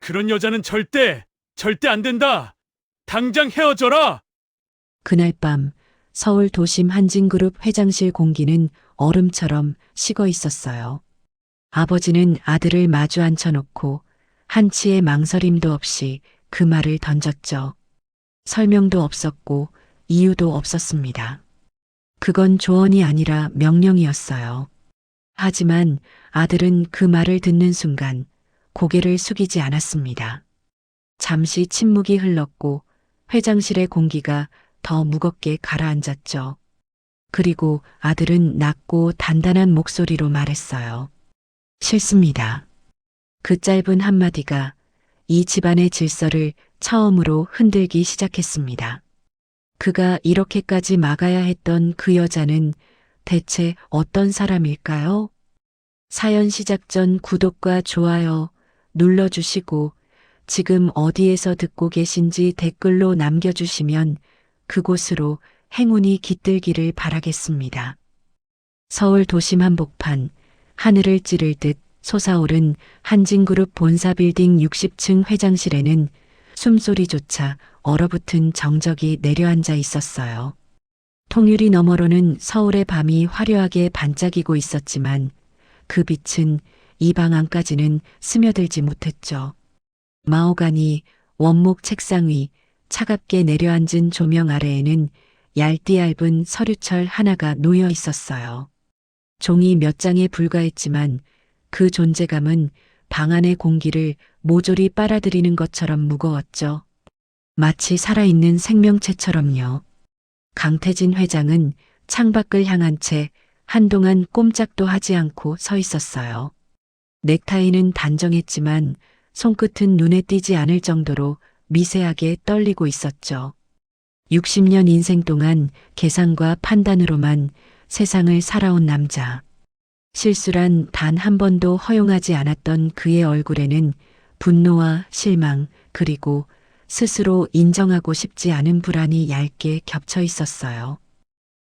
그런 여자는 절대 안 된다. 당장 헤어져라. 그날 밤 서울 도심 한진그룹 회장실 공기는 얼음처럼 식어 있었어요. 아버지는 아들을 마주 앉혀놓고 한치의 망설임도 없이 그 말을 던졌죠. 설명도 없었고 이유도 없었습니다. 그건 조언이 아니라 명령이었어요. 하지만 아들은 그 말을 듣는 순간 고개를 숙이지 않았습니다. 잠시 침묵이 흘렀고 회장실의 공기가 더 무겁게 가라앉았죠. 그리고 아들은 낮고 단단한 목소리로 말했어요. 싫습니다. 그 짧은 한마디가 이 집안의 질서를 처음으로 흔들기 시작했습니다. 그가 이렇게까지 막아야 했던 그 여자는 대체 어떤 사람일까요? 사연 시작 전 구독과 좋아요 눌러주시고 지금 어디에서 듣고 계신지 댓글로 남겨주시면 그곳으로 행운이 깃들기를 바라겠습니다. 서울 도심 한복판, 하늘을 찌를 듯 솟아오른 한진그룹 본사 빌딩 60층 회장실에는 숨소리조차 얼어붙은 정적이 내려앉아 있었어요. 통유리 너머로는 서울의 밤이 화려하게 반짝이고 있었지만 그 빛은 이 방 안까지는 스며들지 못했죠. 마호가니 원목 책상 위 차갑게 내려앉은 조명 아래에는 얇디얇은 서류철 하나가 놓여 있었어요. 종이 몇 장에 불과했지만 그 존재감은 방 안의 공기를 모조리 빨아들이는 것처럼 무거웠죠. 마치 살아있는 생명체처럼요. 강태진 회장은 창밖을 향한 채 한동안 꼼짝도 하지 않고 서 있었어요. 넥타이는 단정했지만 손끝은 눈에 띄지 않을 정도로 미세하게 떨리고 있었죠. 60년 인생 동안 계산과 판단으로만 세상을 살아온 남자. 실수란 단 한 번도 허용하지 않았던 그의 얼굴에는 분노와 실망 그리고 스스로 인정하고 싶지 않은 불안이 얇게 겹쳐 있었어요.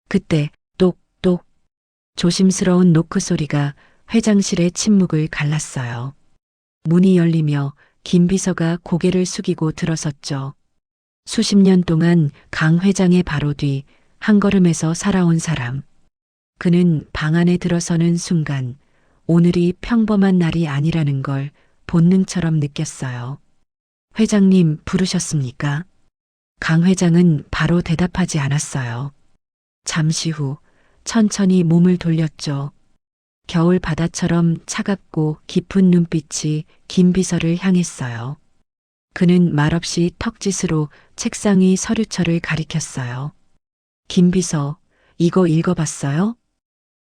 그때 똑똑 조심스러운 노크 소리가 회장실의 침묵을 갈랐어요. 문이 열리며 김 비서가 고개를 숙이고 들어섰죠. 수십 년 동안 강 회장의 바로 뒤 한 걸음에서 살아온 사람. 그는 방 안에 들어서는 순간 오늘이 평범한 날이 아니라는 걸 본능처럼 느꼈어요. 회장님 부르셨습니까? 강 회장은 바로 대답하지 않았어요. 잠시 후 천천히 몸을 돌렸죠. 겨울 바다처럼 차갑고 깊은 눈빛이 김 비서를 향했어요. 그는 말없이 턱짓으로 책상 위 서류철을 가리켰어요. 김 비서, 이거 읽어봤어요?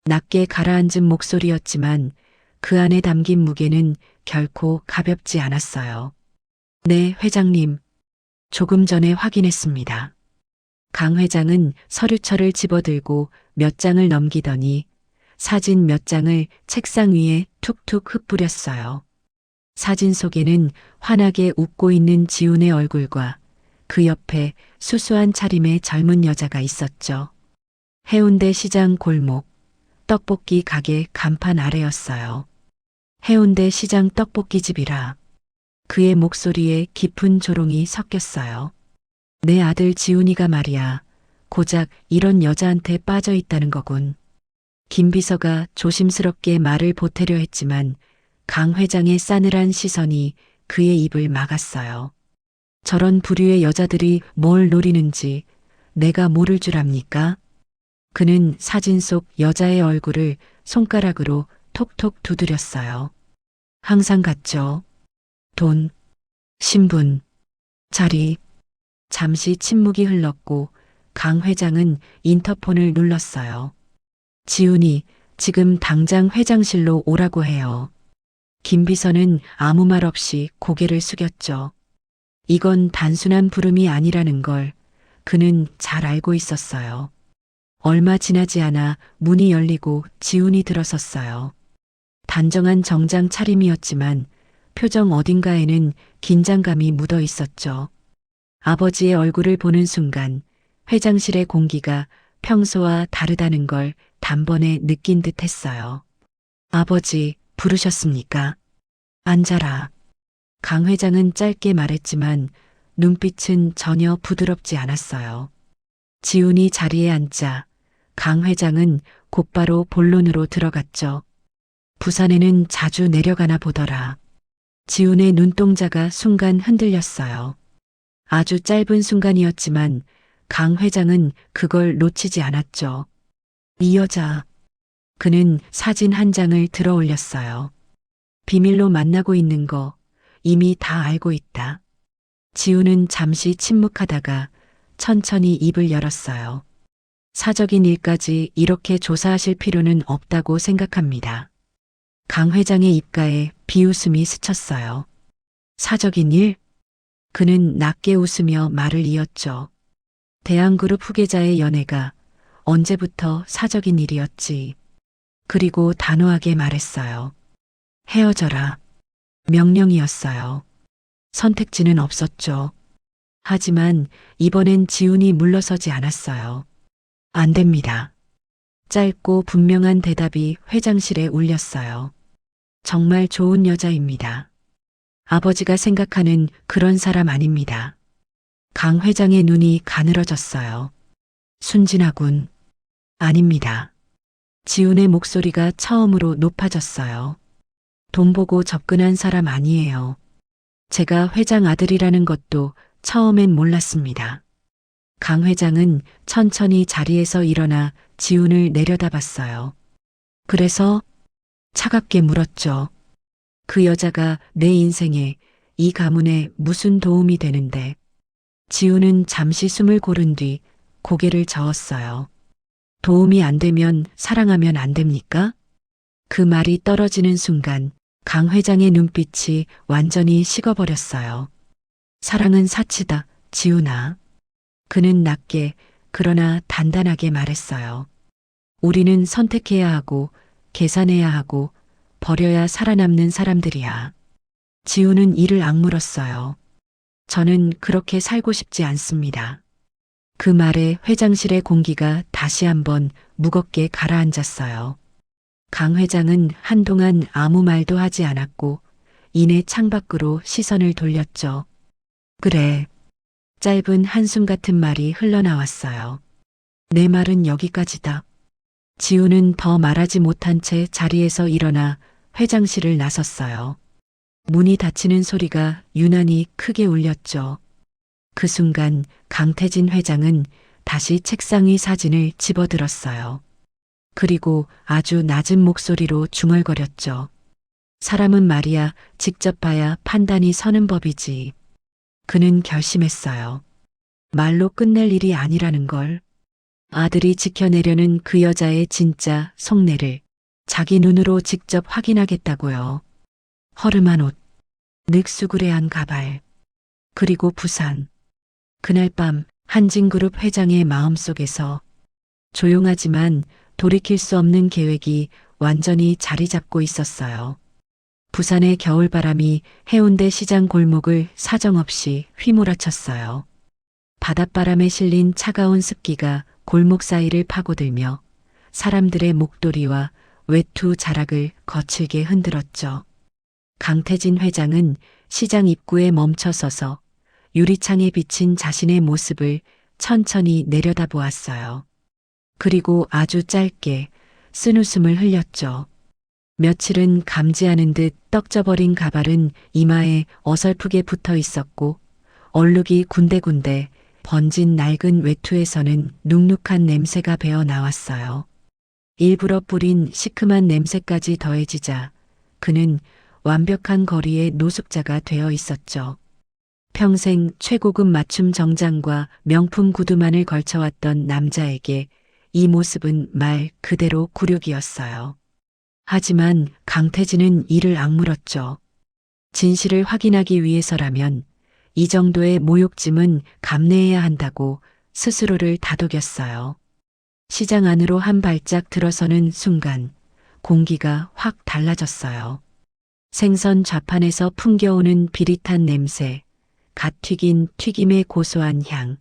낮게 가라앉은 목소리였지만 그 안에 담긴 무게는 결코 가볍지 않았어요. 네, 회장님. 조금 전에 확인했습니다. 강 회장은 서류철을 집어들고 몇 장을 넘기더니 사진 몇 장을 책상 위에 툭툭 흩뿌렸어요. 사진 속에는 환하게 웃고 있는 지훈의 얼굴과 그 옆에 수수한 차림의 젊은 여자가 있었죠. 해운대 시장 골목, 떡볶이 가게 간판 아래였어요. 해운대 시장 떡볶이집이라 그의 목소리에 깊은 조롱이 섞였어요. 내 아들 지훈이가 말이야, 고작 이런 여자한테 빠져 있다는 거군. 김 비서가 조심스럽게 말을 보태려 했지만 강 회장의 싸늘한 시선이 그의 입을 막았어요. 저런 부류의 여자들이 뭘 노리는지 내가 모를 줄 압니까? 그는 사진 속 여자의 얼굴을 손가락으로 톡톡 두드렸어요. 항상 같죠. 돈, 신분, 자리. 잠시 침묵이 흘렀고 강 회장은 인터폰을 눌렀어요. 지훈이 지금 당장 회장실로 오라고 해요. 김 비서는 아무 말 없이 고개를 숙였죠. 이건 단순한 부름이 아니라는 걸 그는 잘 알고 있었어요. 얼마 지나지 않아 문이 열리고 지훈이 들어섰어요. 단정한 정장 차림이었지만 표정 어딘가에는 긴장감이 묻어 있었죠. 아버지의 얼굴을 보는 순간 회장실의 공기가 평소와 다르다는 걸 단번에 느낀 듯 했어요. 아버지, 부르셨습니까? 앉아라. 강 회장은 짧게 말했지만 눈빛은 전혀 부드럽지 않았어요. 지훈이 자리에 앉자 강 회장은 곧바로 본론으로 들어갔죠. 부산에는 자주 내려가나 보더라. 지훈의 눈동자가 순간 흔들렸어요. 아주 짧은 순간이었지만 강 회장은 그걸 놓치지 않았죠. 이 여자. 그는 사진 한 장을 들어 올렸어요. 비밀로 만나고 있는 거 이미 다 알고 있다. 지훈은 잠시 침묵하다가 천천히 입을 열었어요. 사적인 일까지 이렇게 조사하실 필요는 없다고 생각합니다. 강 회장의 입가에 비웃음이 스쳤어요. 사적인 일? 그는 낮게 웃으며 말을 이었죠. 대한그룹 후계자의 연애가 언제부터 사적인 일이었지. 그리고 단호하게 말했어요. 헤어져라. 명령이었어요. 선택지는 없었죠. 하지만 이번엔 지훈이 물러서지 않았어요. 안 됩니다. 짧고 분명한 대답이 회장실에 울렸어요. 정말 좋은 여자입니다. 아버지가 생각하는 그런 사람 아닙니다. 강 회장의 눈이 가늘어졌어요. 순진하군. 아닙니다. 지훈의 목소리가 처음으로 높아졌어요. 돈 보고 접근한 사람 아니에요. 제가 회장 아들이라는 것도 처음엔 몰랐습니다. 강 회장은 천천히 자리에서 일어나 지훈을 내려다봤어요. 그래서 차갑게 물었죠. 그 여자가 내 인생에, 이 가문에 무슨 도움이 되는데. 지훈은 잠시 숨을 고른 뒤 고개를 저었어요. 도움이 안 되면 사랑하면 안 됩니까? 그 말이 떨어지는 순간 강 회장의 눈빛이 완전히 식어버렸어요. 사랑은 사치다, 지훈아. 그는 낮게 그러나 단단하게 말했어요. 우리는 선택해야 하고 계산해야 하고 버려야 살아남는 사람들이야. 지훈은 이를 악물었어요. 저는 그렇게 살고 싶지 않습니다. 그 말에 회장실의 공기가 다시 한번 무겁게 가라앉았어요. 강 회장은 한동안 아무 말도 하지 않았고 이내 창밖으로 시선을 돌렸죠. 그래. 짧은 한숨 같은 말이 흘러나왔어요. 내 말은 여기까지다. 지훈은 더 말하지 못한 채 자리에서 일어나 회장실을 나섰어요. 문이 닫히는 소리가 유난히 크게 울렸죠. 그 순간 강태진 회장은 다시 책상 위 사진을 집어들었어요. 그리고 아주 낮은 목소리로 중얼거렸죠. 사람은 말이야 직접 봐야 판단이 서는 법이지. 그는 결심했어요. 말로 끝낼 일이 아니라는 걸. 아들이 지켜내려는 그 여자의 진짜 속내를 자기 눈으로 직접 확인하겠다고요. 허름한 옷, 늑수구레한 가발, 그리고 부산. 그날 밤 한진그룹 회장의 마음속에서 조용하지만 돌이킬 수 없는 계획이 완전히 자리 잡고 있었어요. 부산의 겨울바람이 해운대 시장 골목을 사정없이 휘몰아쳤어요. 바닷바람에 실린 차가운 습기가 골목 사이를 파고들며 사람들의 목도리와 외투 자락을 거칠게 흔들었죠. 강태진 회장은 시장 입구에 멈춰서서 유리창에 비친 자신의 모습을 천천히 내려다보았어요. 그리고 아주 짧게 쓴웃음을 흘렸죠. 며칠은 감지하는 듯 떡져버린 가발은 이마에 어설프게 붙어 있었고 얼룩이 군데군데 번진 낡은 외투에서는 눅눅한 냄새가 배어 나왔어요. 일부러 뿌린 시큼한 냄새까지 더해지자 그는 완벽한 거리의 노숙자가 되어 있었죠. 평생 최고급 맞춤 정장과 명품 구두만을 걸쳐왔던 남자에게 이 모습은 말 그대로 굴욕이었어요. 하지만 강태진은 이를 악물었죠. 진실을 확인하기 위해서라면 이 정도의 모욕짐은 감내해야 한다고 스스로를 다독였어요. 시장 안으로 한 발짝 들어서는 순간 공기가 확 달라졌어요. 생선 좌판에서 풍겨오는 비릿한 냄새, 갓 튀긴 튀김의 고소한 향,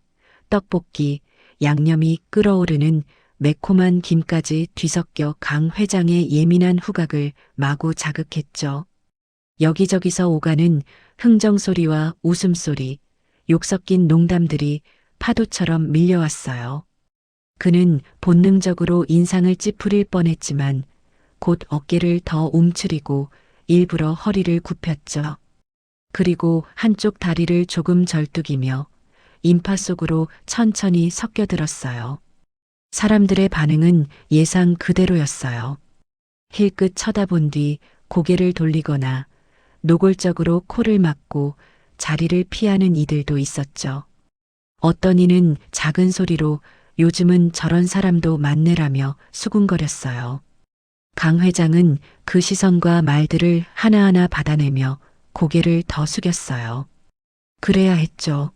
떡볶이, 양념이 끓어오르는 매콤한 김까지 뒤섞여 강 회장의 예민한 후각을 마구 자극했죠. 여기저기서 오가는 흥정소리와 웃음소리, 욕 섞인 농담들이 파도처럼 밀려왔어요. 그는 본능적으로 인상을 찌푸릴 뻔했지만 곧 어깨를 더 움츠리고 일부러 허리를 굽혔죠. 그리고 한쪽 다리를 조금 절뚝이며 인파 속으로 천천히 섞여들었어요. 사람들의 반응은 예상 그대로였어요. 힐끗 쳐다본 뒤 고개를 돌리거나 노골적으로 코를 막고 자리를 피하는 이들도 있었죠. 어떤 이는 작은 소리로 요즘은 저런 사람도 많네라며 수군거렸어요. 강 회장은 그 시선과 말들을 하나하나 받아내며 고개를 더 숙였어요. 그래야 했죠.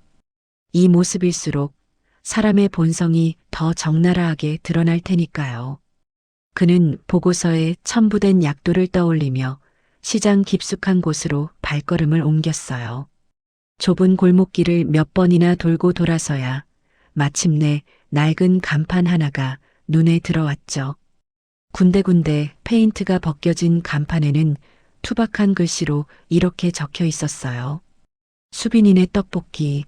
이 모습일수록 사람의 본성이 더 적나라하게 드러날 테니까요. 그는 보고서에 첨부된 약도를 떠올리며 시장 깊숙한 곳으로 발걸음을 옮겼어요. 좁은 골목길을 몇 번이나 돌고 돌아서야 마침내 낡은 간판 하나가 눈에 들어왔죠. 군데군데 페인트가 벗겨진 간판에는 투박한 글씨로 이렇게 적혀 있었어요. 수빈이네 떡볶이.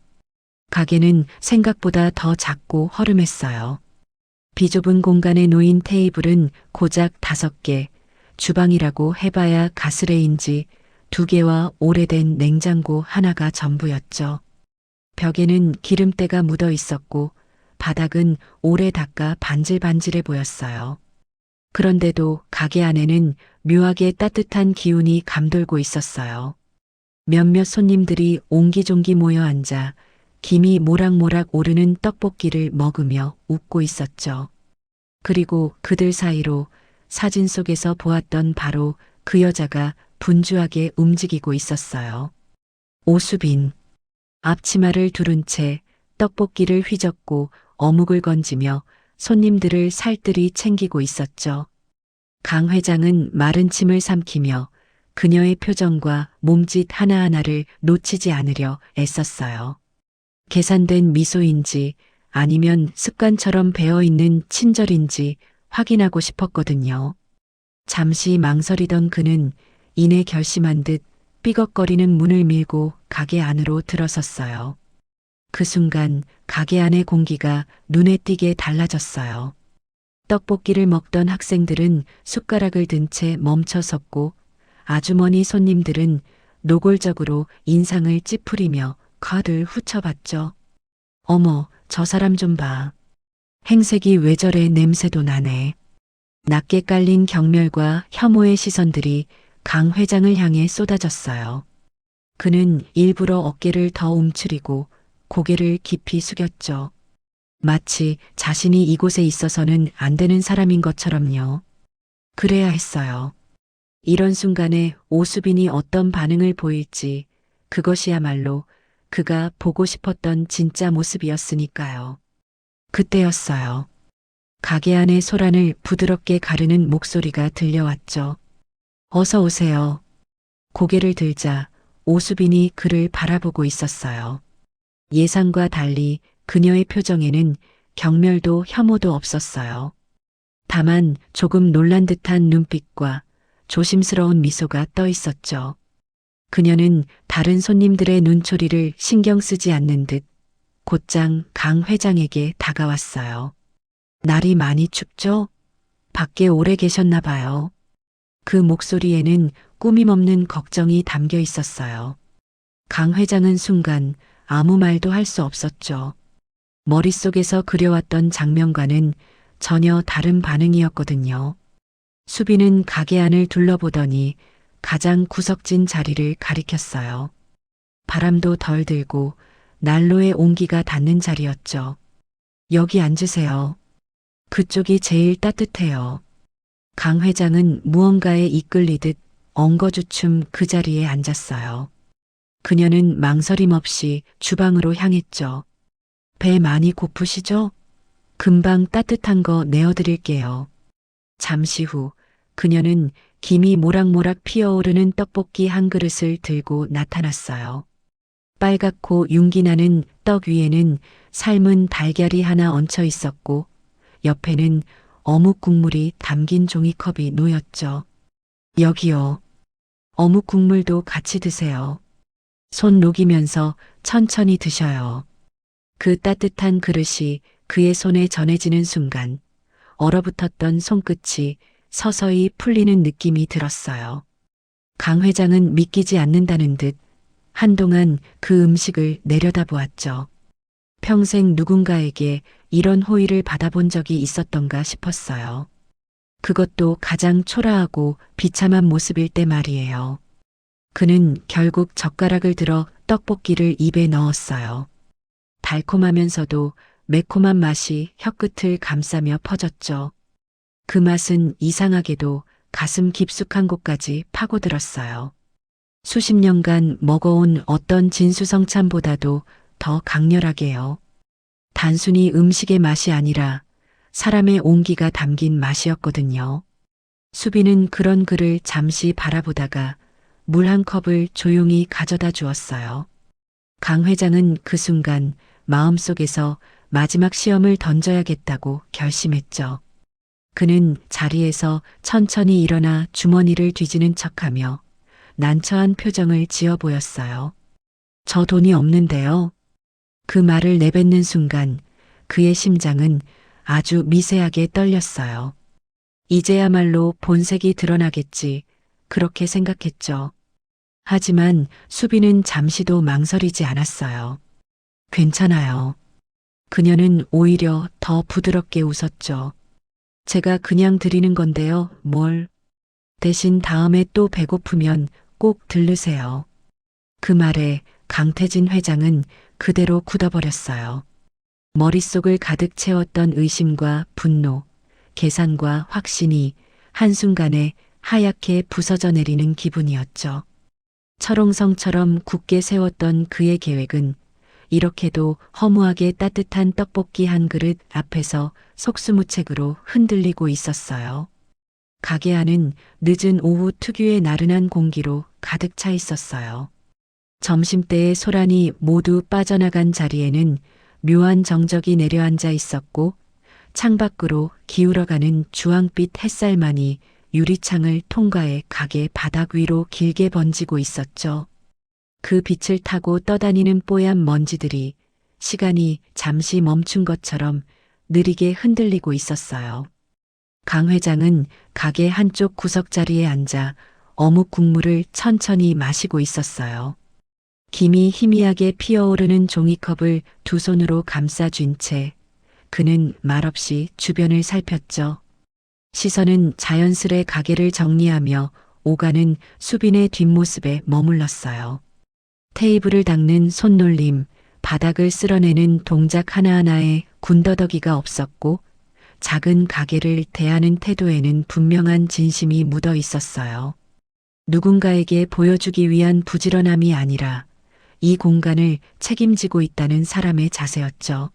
가게는 생각보다 더 작고 허름했어요. 비좁은 공간에 놓인 테이블은 고작 5개, 주방이라고 해봐야 가스레인지 2개와 오래된 냉장고 하나가 전부였죠. 벽에는 기름때가 묻어 있었고 바닥은 오래 닦아 반질반질해 보였어요. 그런데도 가게 안에는 묘하게 따뜻한 기운이 감돌고 있었어요. 몇몇 손님들이 옹기종기 모여 앉아 김이 모락모락 오르는 떡볶이를 먹으며 웃고 있었죠. 그리고 그들 사이로 사진 속에서 보았던 바로 그 여자가 분주하게 움직이고 있었어요. 오수빈. 앞치마를 두른 채 떡볶이를 휘젓고 어묵을 건지며 손님들을 살뜰히 챙기고 있었죠. 강 회장은 마른 침을 삼키며 그녀의 표정과 몸짓 하나하나를 놓치지 않으려 애썼어요. 계산된 미소인지 아니면 습관처럼 배어있는 친절인지 확인하고 싶었거든요. 잠시 망설이던 그는 이내 결심한 듯 삐걱거리는 문을 밀고 가게 안으로 들어섰어요. 그 순간 가게 안의 공기가 눈에 띄게 달라졌어요. 떡볶이를 먹던 학생들은 숟가락을 든 채 멈춰 섰고 아주머니 손님들은 노골적으로 인상을 찌푸리며 겉을 후쳐봤죠. 어머, 저 사람 좀 봐. 행색이 왜 저래 냄새도 나네. 낮게 깔린 경멸과 혐오의 시선들이 강 회장을 향해 쏟아졌어요. 그는 일부러 어깨를 더 움츠리고 고개를 깊이 숙였죠. 마치 자신이 이곳에 있어서는 안 되는 사람인 것처럼요. 그래야 했어요. 이런 순간에 오수빈이 어떤 반응을 보일지 그것이야말로 그가 보고 싶었던 진짜 모습이었으니까요. 그때였어요. 가게 안의 소란을 부드럽게 가르는 목소리가 들려왔죠. 어서 오세요. 고개를 들자 오수빈이 그를 바라보고 있었어요. 예상과 달리 그녀의 표정에는 경멸도 혐오도 없었어요. 다만 조금 놀란 듯한 눈빛과 조심스러운 미소가 떠 있었죠. 그녀는 다른 손님들의 눈초리를 신경 쓰지 않는 듯 곧장 강 회장에게 다가왔어요. 날이 많이 춥죠? 밖에 오래 계셨나 봐요. 그 목소리에는 꾸밈없는 걱정이 담겨 있었어요. 강 회장은 순간 아무 말도 할 수 없었죠. 머릿속에서 그려왔던 장면과는 전혀 다른 반응이었거든요. 수빈은 가게 안을 둘러보더니 가장 구석진 자리를 가리켰어요. 바람도 덜 들고 난로의 온기가 닿는 자리였죠. 여기 앉으세요. 그쪽이 제일 따뜻해요. 강 회장은 무언가에 이끌리듯 엉거주춤 그 자리에 앉았어요. 그녀는 망설임 없이 주방으로 향했죠. 배 많이 고프시죠? 금방 따뜻한 거 내어드릴게요. 잠시 후 그녀는 김이 모락모락 피어오르는 떡볶이 한 그릇을 들고 나타났어요. 빨갛고 윤기나는 떡 위에는 삶은 달걀이 하나 얹혀 있었고 옆에는 어묵 국물이 담긴 종이컵이 놓였죠. 여기요. 어묵 국물도 같이 드세요. 손 녹이면서 천천히 드셔요. 그 따뜻한 그릇이 그의 손에 전해지는 순간 얼어붙었던 손끝이 서서히 풀리는 느낌이 들었어요. 강 회장은 믿기지 않는다는 듯 한동안 그 음식을 내려다보았죠. 평생 누군가에게 이런 호의를 받아본 적이 있었던가 싶었어요. 그것도 가장 초라하고 비참한 모습일 때 말이에요. 그는 결국 젓가락을 들어 떡볶이를 입에 넣었어요. 달콤하면서도 매콤한 맛이 혀끝을 감싸며 퍼졌죠. 그 맛은 이상하게도 가슴 깊숙한 곳까지 파고들었어요. 수십 년간 먹어온 어떤 진수성찬보다도 더 강렬하게요. 단순히 음식의 맛이 아니라 사람의 온기가 담긴 맛이었거든요. 수빈은 그런 그를 잠시 바라보다가 물 한 컵을 조용히 가져다 주었어요. 강 회장은 그 순간 마음속에서 마지막 시험을 던져야겠다고 결심했죠. 그는 자리에서 천천히 일어나 주머니를 뒤지는 척하며 난처한 표정을 지어 보였어요. 저 돈이 없는데요. 그 말을 내뱉는 순간 그의 심장은 아주 미세하게 떨렸어요. 이제야말로 본색이 드러나겠지, 그렇게 생각했죠. 하지만 수빈은 잠시도 망설이지 않았어요. 괜찮아요. 그녀는 오히려 더 부드럽게 웃었죠. 제가 그냥 드리는 건데요, 뭘. 대신 다음에 또 배고프면 꼭 들르세요. 그 말에 강태진 회장은 그대로 굳어버렸어요. 머릿속을 가득 채웠던 의심과 분노, 계산과 확신이 한순간에 하얗게 부서져 내리는 기분이었죠. 철옹성처럼 굳게 세웠던 그의 계획은 이렇게도 허무하게 따뜻한 떡볶이 한 그릇 앞에서 속수무책으로 흔들리고 있었어요. 가게 안은 늦은 오후 특유의 나른한 공기로 가득 차 있었어요. 점심때의 소란이 모두 빠져나간 자리에는 묘한 정적이 내려앉아 있었고 창밖으로 기울어가는 주황빛 햇살만이 유리창을 통과해 가게 바닥 위로 길게 번지고 있었죠. 그 빛을 타고 떠다니는 뽀얀 먼지들이 시간이 잠시 멈춘 것처럼 느리게 흔들리고 있었어요. 강 회장은 가게 한쪽 구석자리에 앉아 어묵 국물을 천천히 마시고 있었어요. 김이 희미하게 피어오르는 종이컵을 두 손으로 감싸쥔 채 그는 말없이 주변을 살폈죠. 시선은 자연스레 가게를 정리하며 오가는 수빈의 뒷모습에 머물렀어요. 테이블을 닦는 손놀림, 바닥을 쓸어내는 동작 하나하나에 군더더기가 없었고 작은 가게를 대하는 태도에는 분명한 진심이 묻어 있었어요. 누군가에게 보여주기 위한 부지런함이 아니라 이 공간을 책임지고 있다는 사람의 자세였죠.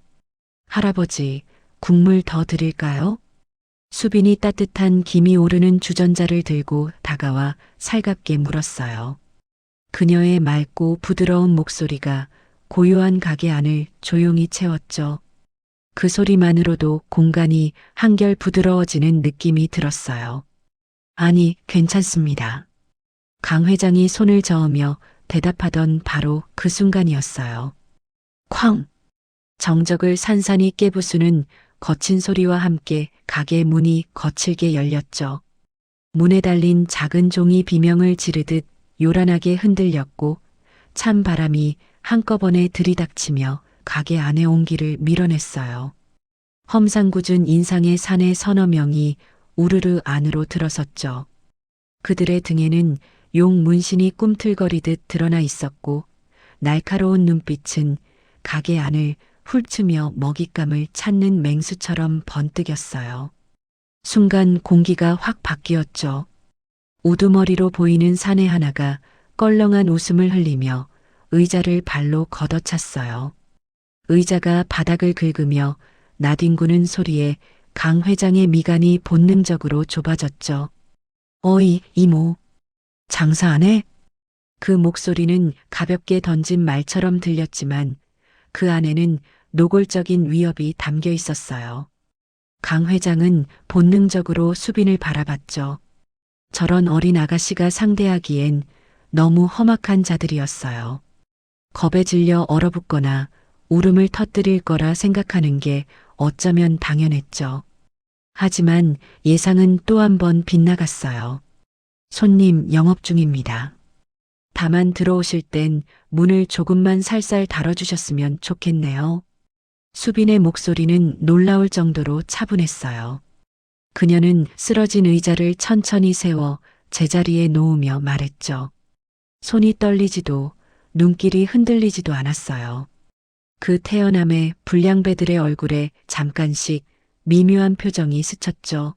할아버지, 국물 더 드릴까요? 수빈이 따뜻한 김이 오르는 주전자를 들고 다가와 살갑게 물었어요. 그녀의 맑고 부드러운 목소리가 고요한 가게 안을 조용히 채웠죠. 그 소리만으로도 공간이 한결 부드러워지는 느낌이 들었어요. 아니, 괜찮습니다. 강 회장이 손을 저으며 대답하던 바로 그 순간이었어요. 쾅! 정적을 산산이 깨부수는 거친 소리와 함께 가게 문이 거칠게 열렸죠. 문에 달린 작은 종이 비명을 지르듯 요란하게 흔들렸고 찬 바람이 한꺼번에 들이닥치며 가게 안의 온기를 밀어냈어요. 험상궂은 인상의 사내 서너 명이 우르르 안으로 들어섰죠. 그들의 등에는 용 문신이 꿈틀거리듯 드러나 있었고 날카로운 눈빛은 가게 안을 훑으며 먹잇감을 찾는 맹수처럼 번뜩였어요. 순간 공기가 확 바뀌었죠. 우두머리로 보이는 사내 하나가 껄렁한 웃음을 흘리며 의자를 발로 걷어찼어요. 의자가 바닥을 긁으며 나뒹구는 소리에 강 회장의 미간이 본능적으로 좁아졌죠. 어이, 이모. 장사 안 해? 그 목소리는 가볍게 던진 말처럼 들렸지만 그 안에는 노골적인 위협이 담겨 있었어요. 강 회장은 본능적으로 수빈을 바라봤죠. 저런 어린 아가씨가 상대하기엔 너무 험악한 자들이었어요. 겁에 질려 얼어붙거나 울음을 터뜨릴 거라 생각하는 게 어쩌면 당연했죠. 하지만 예상은 또 한 번 빗나갔어요. 손님 영업 중입니다. 다만 들어오실 땐 문을 조금만 살살 달아주셨으면 좋겠네요. 수빈의 목소리는 놀라울 정도로 차분했어요. 그녀는 쓰러진 의자를 천천히 세워 제자리에 놓으며 말했죠. 손이 떨리지도 눈길이 흔들리지도 않았어요. 그 태연함에 불량배들의 얼굴에 잠깐씩 미묘한 표정이 스쳤죠.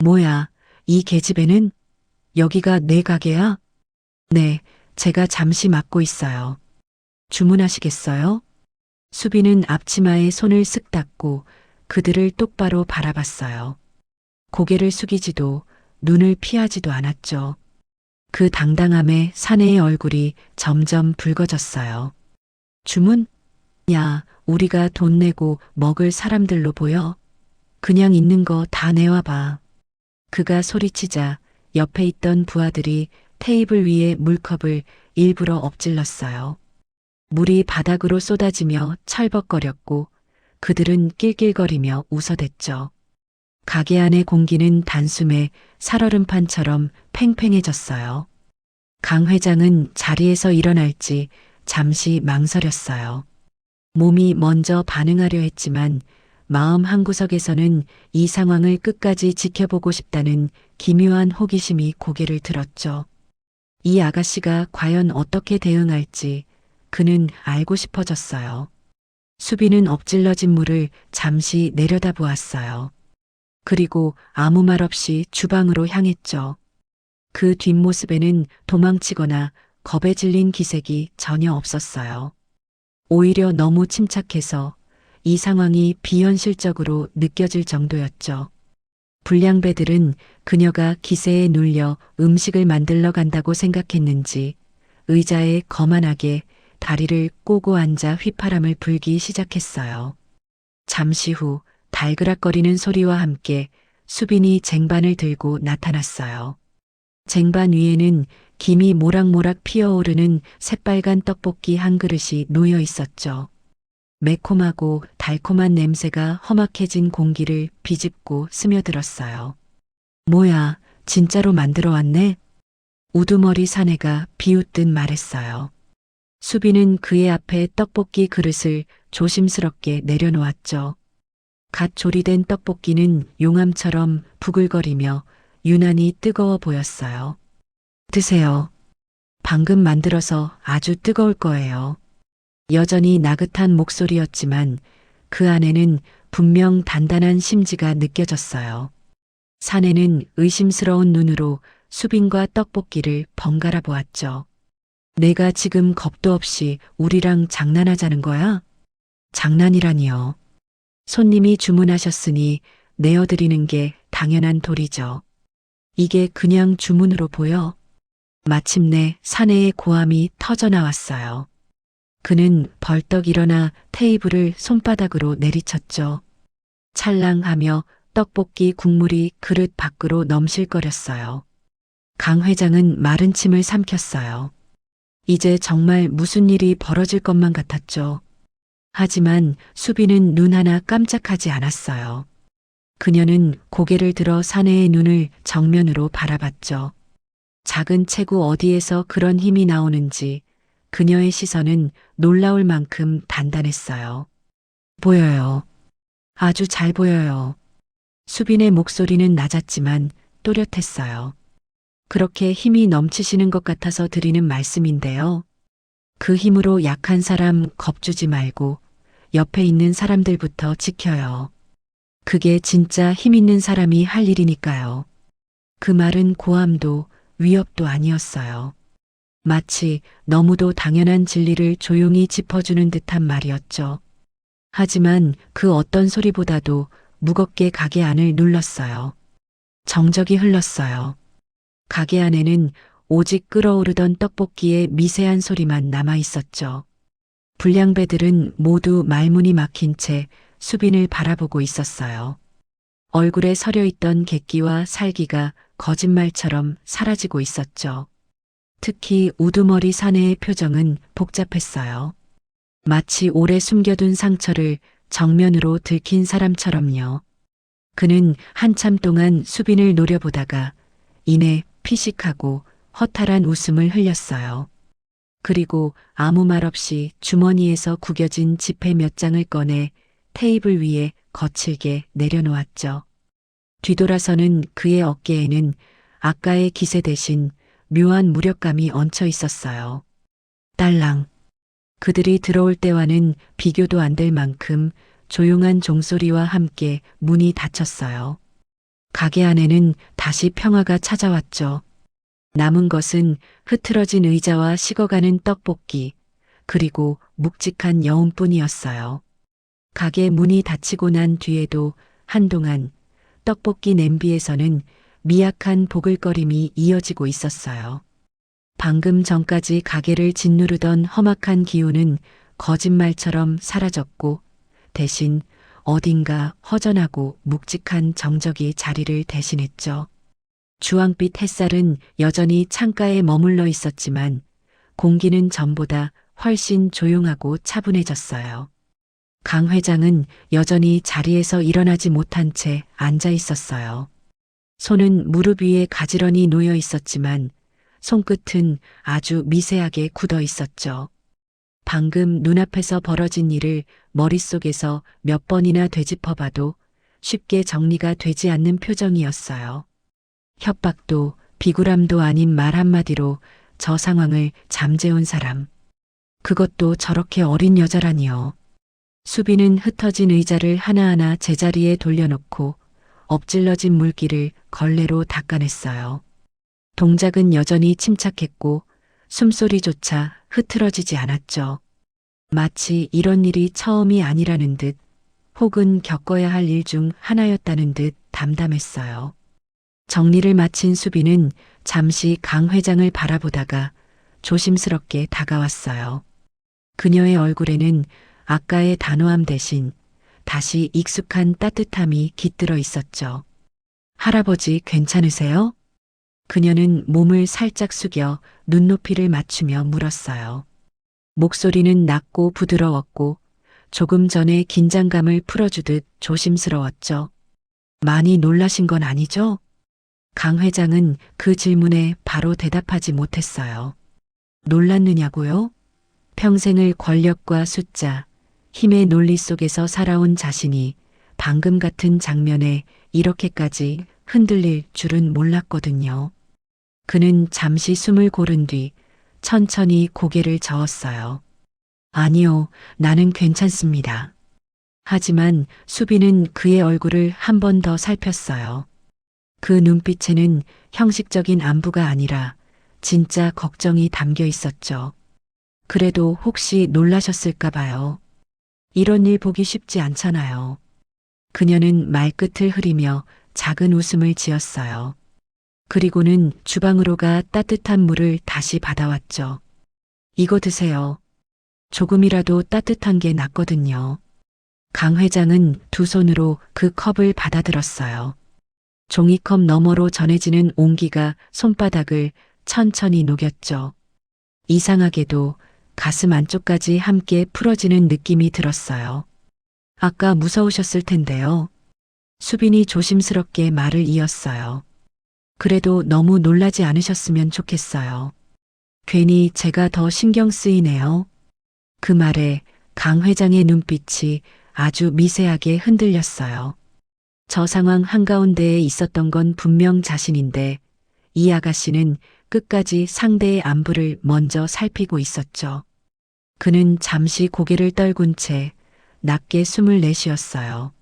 뭐야, 이 계집애는? 여기가 내 가게야? 네, 제가 잠시 맡고 있어요. 주문하시겠어요? 수빈은 앞치마에 손을 쓱 닦고 그들을 똑바로 바라봤어요. 고개를 숙이지도 눈을 피하지도 않았죠. 그 당당함에 사내의 얼굴이 점점 붉어졌어요. 주문? 야, 우리가 돈 내고 먹을 사람들로 보여? 그냥 있는 거 다 내와봐. 그가 소리치자 옆에 있던 부하들이 테이블 위에 물컵을 일부러 엎질렀어요. 물이 바닥으로 쏟아지며 철벅거렸고 그들은 낄낄거리며 웃어댔죠. 가게 안의 공기는 단숨에 살얼음판처럼 팽팽해졌어요. 강 회장은 자리에서 일어날지 잠시 망설였어요. 몸이 먼저 반응하려 했지만 마음 한구석에서는 이 상황을 끝까지 지켜보고 싶다는 기묘한 호기심이 고개를 들었죠. 이 아가씨가 과연 어떻게 대응할지 그는 알고 싶어졌어요. 수비는 엎질러진 물을 잠시 내려다보았어요. 그리고 아무 말 없이 주방으로 향했죠. 그 뒷모습에는 도망치거나 겁에 질린 기색이 전혀 없었어요. 오히려 너무 침착해서 이 상황이 비현실적으로 느껴질 정도였죠. 불량배들은 그녀가 기세에 눌려 음식을 만들러 간다고 생각했는지 의자에 거만하게 다리를 꼬고 앉아 휘파람을 불기 시작했어요. 잠시 후 달그락거리는 소리와 함께 수빈이 쟁반을 들고 나타났어요. 쟁반 위에는 김이 모락모락 피어오르는 새빨간 떡볶이 한 그릇이 놓여 있었죠. 매콤하고 달콤한 냄새가 험악해진 공기를 비집고 스며들었어요. 뭐야, 진짜로 만들어 왔네? 우두머리 사내가 비웃듯 말했어요. 수빈은 그의 앞에 떡볶이 그릇을 조심스럽게 내려놓았죠. 갓 조리된 떡볶이는 용암처럼 부글거리며 유난히 뜨거워 보였어요. 드세요. 방금 만들어서 아주 뜨거울 거예요. 여전히 나긋한 목소리였지만 그 안에는 분명 단단한 심지가 느껴졌어요. 사내는 의심스러운 눈으로 수빈과 떡볶이를 번갈아 보았죠. 내가 지금 겁도 없이 우리랑 장난하자는 거야? 장난이라니요. 손님이 주문하셨으니 내어드리는 게 당연한 도리죠. 이게 그냥 주문으로 보여? 마침내 사내의 고함이 터져나왔어요. 그는 벌떡 일어나 테이블을 손바닥으로 내리쳤죠. 찰랑하며 떡볶이 국물이 그릇 밖으로 넘실거렸어요. 강 회장은 마른 침을 삼켰어요. 이제 정말 무슨 일이 벌어질 것만 같았죠. 하지만 수비는 눈 하나 깜짝하지 않았어요. 그녀는 고개를 들어 사내의 눈을 정면으로 바라봤죠. 작은 체구 어디에서 그런 힘이 나오는지 그녀의 시선은 놀라울 만큼 단단했어요. 보여요. 아주 잘 보여요. 수빈의 목소리는 낮았지만 또렷했어요. 그렇게 힘이 넘치시는 것 같아서 드리는 말씀인데요. 그 힘으로 약한 사람 겁주지 말고 옆에 있는 사람들부터 지켜요. 그게 진짜 힘 있는 사람이 할 일이니까요. 그 말은 고함도 위협도 아니었어요. 마치 너무도 당연한 진리를 조용히 짚어주는 듯한 말이었죠. 하지만 그 어떤 소리보다도 무겁게 가게 안을 눌렀어요. 정적이 흘렀어요. 가게 안에는 오직 끓어오르던 떡볶이의 미세한 소리만 남아 있었죠. 불량배들은 모두 말문이 막힌 채 수빈을 바라보고 있었어요. 얼굴에 서려 있던 객기와 살기가 거짓말처럼 사라지고 있었죠. 특히 우두머리 사내의 표정은 복잡했어요. 마치 오래 숨겨둔 상처를 정면으로 들킨 사람처럼요. 그는 한참 동안 수빈을 노려보다가 이내 피식하고 허탈한 웃음을 흘렸어요. 그리고 아무 말 없이 주머니에서 구겨진 지폐 몇 장을 꺼내 테이블 위에 거칠게 내려놓았죠. 뒤돌아서는 그의 어깨에는 아까의 기세 대신 묘한 무력감이 얹혀 있었어요. 딸랑. 그들이 들어올 때와는 비교도 안 될 만큼 조용한 종소리와 함께 문이 닫혔어요. 가게 안에는 다시 평화가 찾아왔죠. 남은 것은 흐트러진 의자와 식어가는 떡볶이, 그리고 묵직한 여운뿐이었어요. 가게 문이 닫히고 난 뒤에도 한동안 떡볶이 냄비에서는 미약한 보글거림이 이어지고 있었어요. 방금 전까지 가게를 짓누르던 험악한 기운은 거짓말처럼 사라졌고 대신 어딘가 허전하고 묵직한 정적이 자리를 대신했죠. 주황빛 햇살은 여전히 창가에 머물러 있었지만 공기는 전보다 훨씬 조용하고 차분해졌어요. 강 회장은 여전히 자리에서 일어나지 못한 채 앉아 있었어요. 손은 무릎 위에 가지런히 놓여 있었지만 손끝은 아주 미세하게 굳어 있었죠. 방금 눈앞에서 벌어진 일을 머릿속에서 몇 번이나 되짚어봐도 쉽게 정리가 되지 않는 표정이었어요. 협박도 비굴함도 아닌 말 한마디로 저 상황을 잠재운 사람. 그것도 저렇게 어린 여자라니요. 수비는 흩어진 의자를 하나하나 제자리에 돌려놓고 엎질러진 물기를 걸레로 닦아냈어요. 동작은 여전히 침착했고 숨소리조차 흐트러지지 않았죠. 마치 이런 일이 처음이 아니라는 듯 혹은 겪어야 할 일 중 하나였다는 듯 담담했어요. 정리를 마친 수비는 잠시 강 회장을 바라보다가 조심스럽게 다가왔어요. 그녀의 얼굴에는 아까의 단호함 대신 다시 익숙한 따뜻함이 깃들어 있었죠. 할아버지 괜찮으세요? 그녀는 몸을 살짝 숙여 눈높이를 맞추며 물었어요. 목소리는 낮고 부드러웠고 조금 전에 긴장감을 풀어주듯 조심스러웠죠. 많이 놀라신 건 아니죠? 강 회장은 그 질문에 바로 대답하지 못했어요. 놀랐느냐고요? 평생을 권력과 숫자, 힘의 논리 속에서 살아온 자신이 방금 같은 장면에 이렇게까지 흔들릴 줄은 몰랐거든요. 그는 잠시 숨을 고른 뒤 천천히 고개를 저었어요. 아니요, 나는 괜찮습니다. 하지만 수비는 그의 얼굴을 한 번 더 살폈어요. 그 눈빛에는 형식적인 안부가 아니라 진짜 걱정이 담겨 있었죠. 그래도 혹시 놀라셨을까 봐요. 이런 일 보기 쉽지 않잖아요. 그녀는 말끝을 흐리며 작은 웃음을 지었어요. 그리고는 주방으로 가 따뜻한 물을 다시 받아왔죠. 이거 드세요. 조금이라도 따뜻한 게 낫거든요. 강 회장은 두 손으로 그 컵을 받아들었어요. 종이컵 너머로 전해지는 온기가 손바닥을 천천히 녹였죠. 이상하게도 가슴 안쪽까지 함께 풀어지는 느낌이 들었어요. 아까 무서우셨을 텐데요. 수빈이 조심스럽게 말을 이었어요. 그래도 너무 놀라지 않으셨으면 좋겠어요. 괜히 제가 더 신경 쓰이네요. 그 말에 강 회장의 눈빛이 아주 미세하게 흔들렸어요. 저 상황 한가운데에 있었던 건 분명 자신인데 이 아가씨는 끝까지 상대의 안부를 먼저 살피고 있었죠. 그는 잠시 고개를 떨군 채 낮게 숨을 내쉬었어요.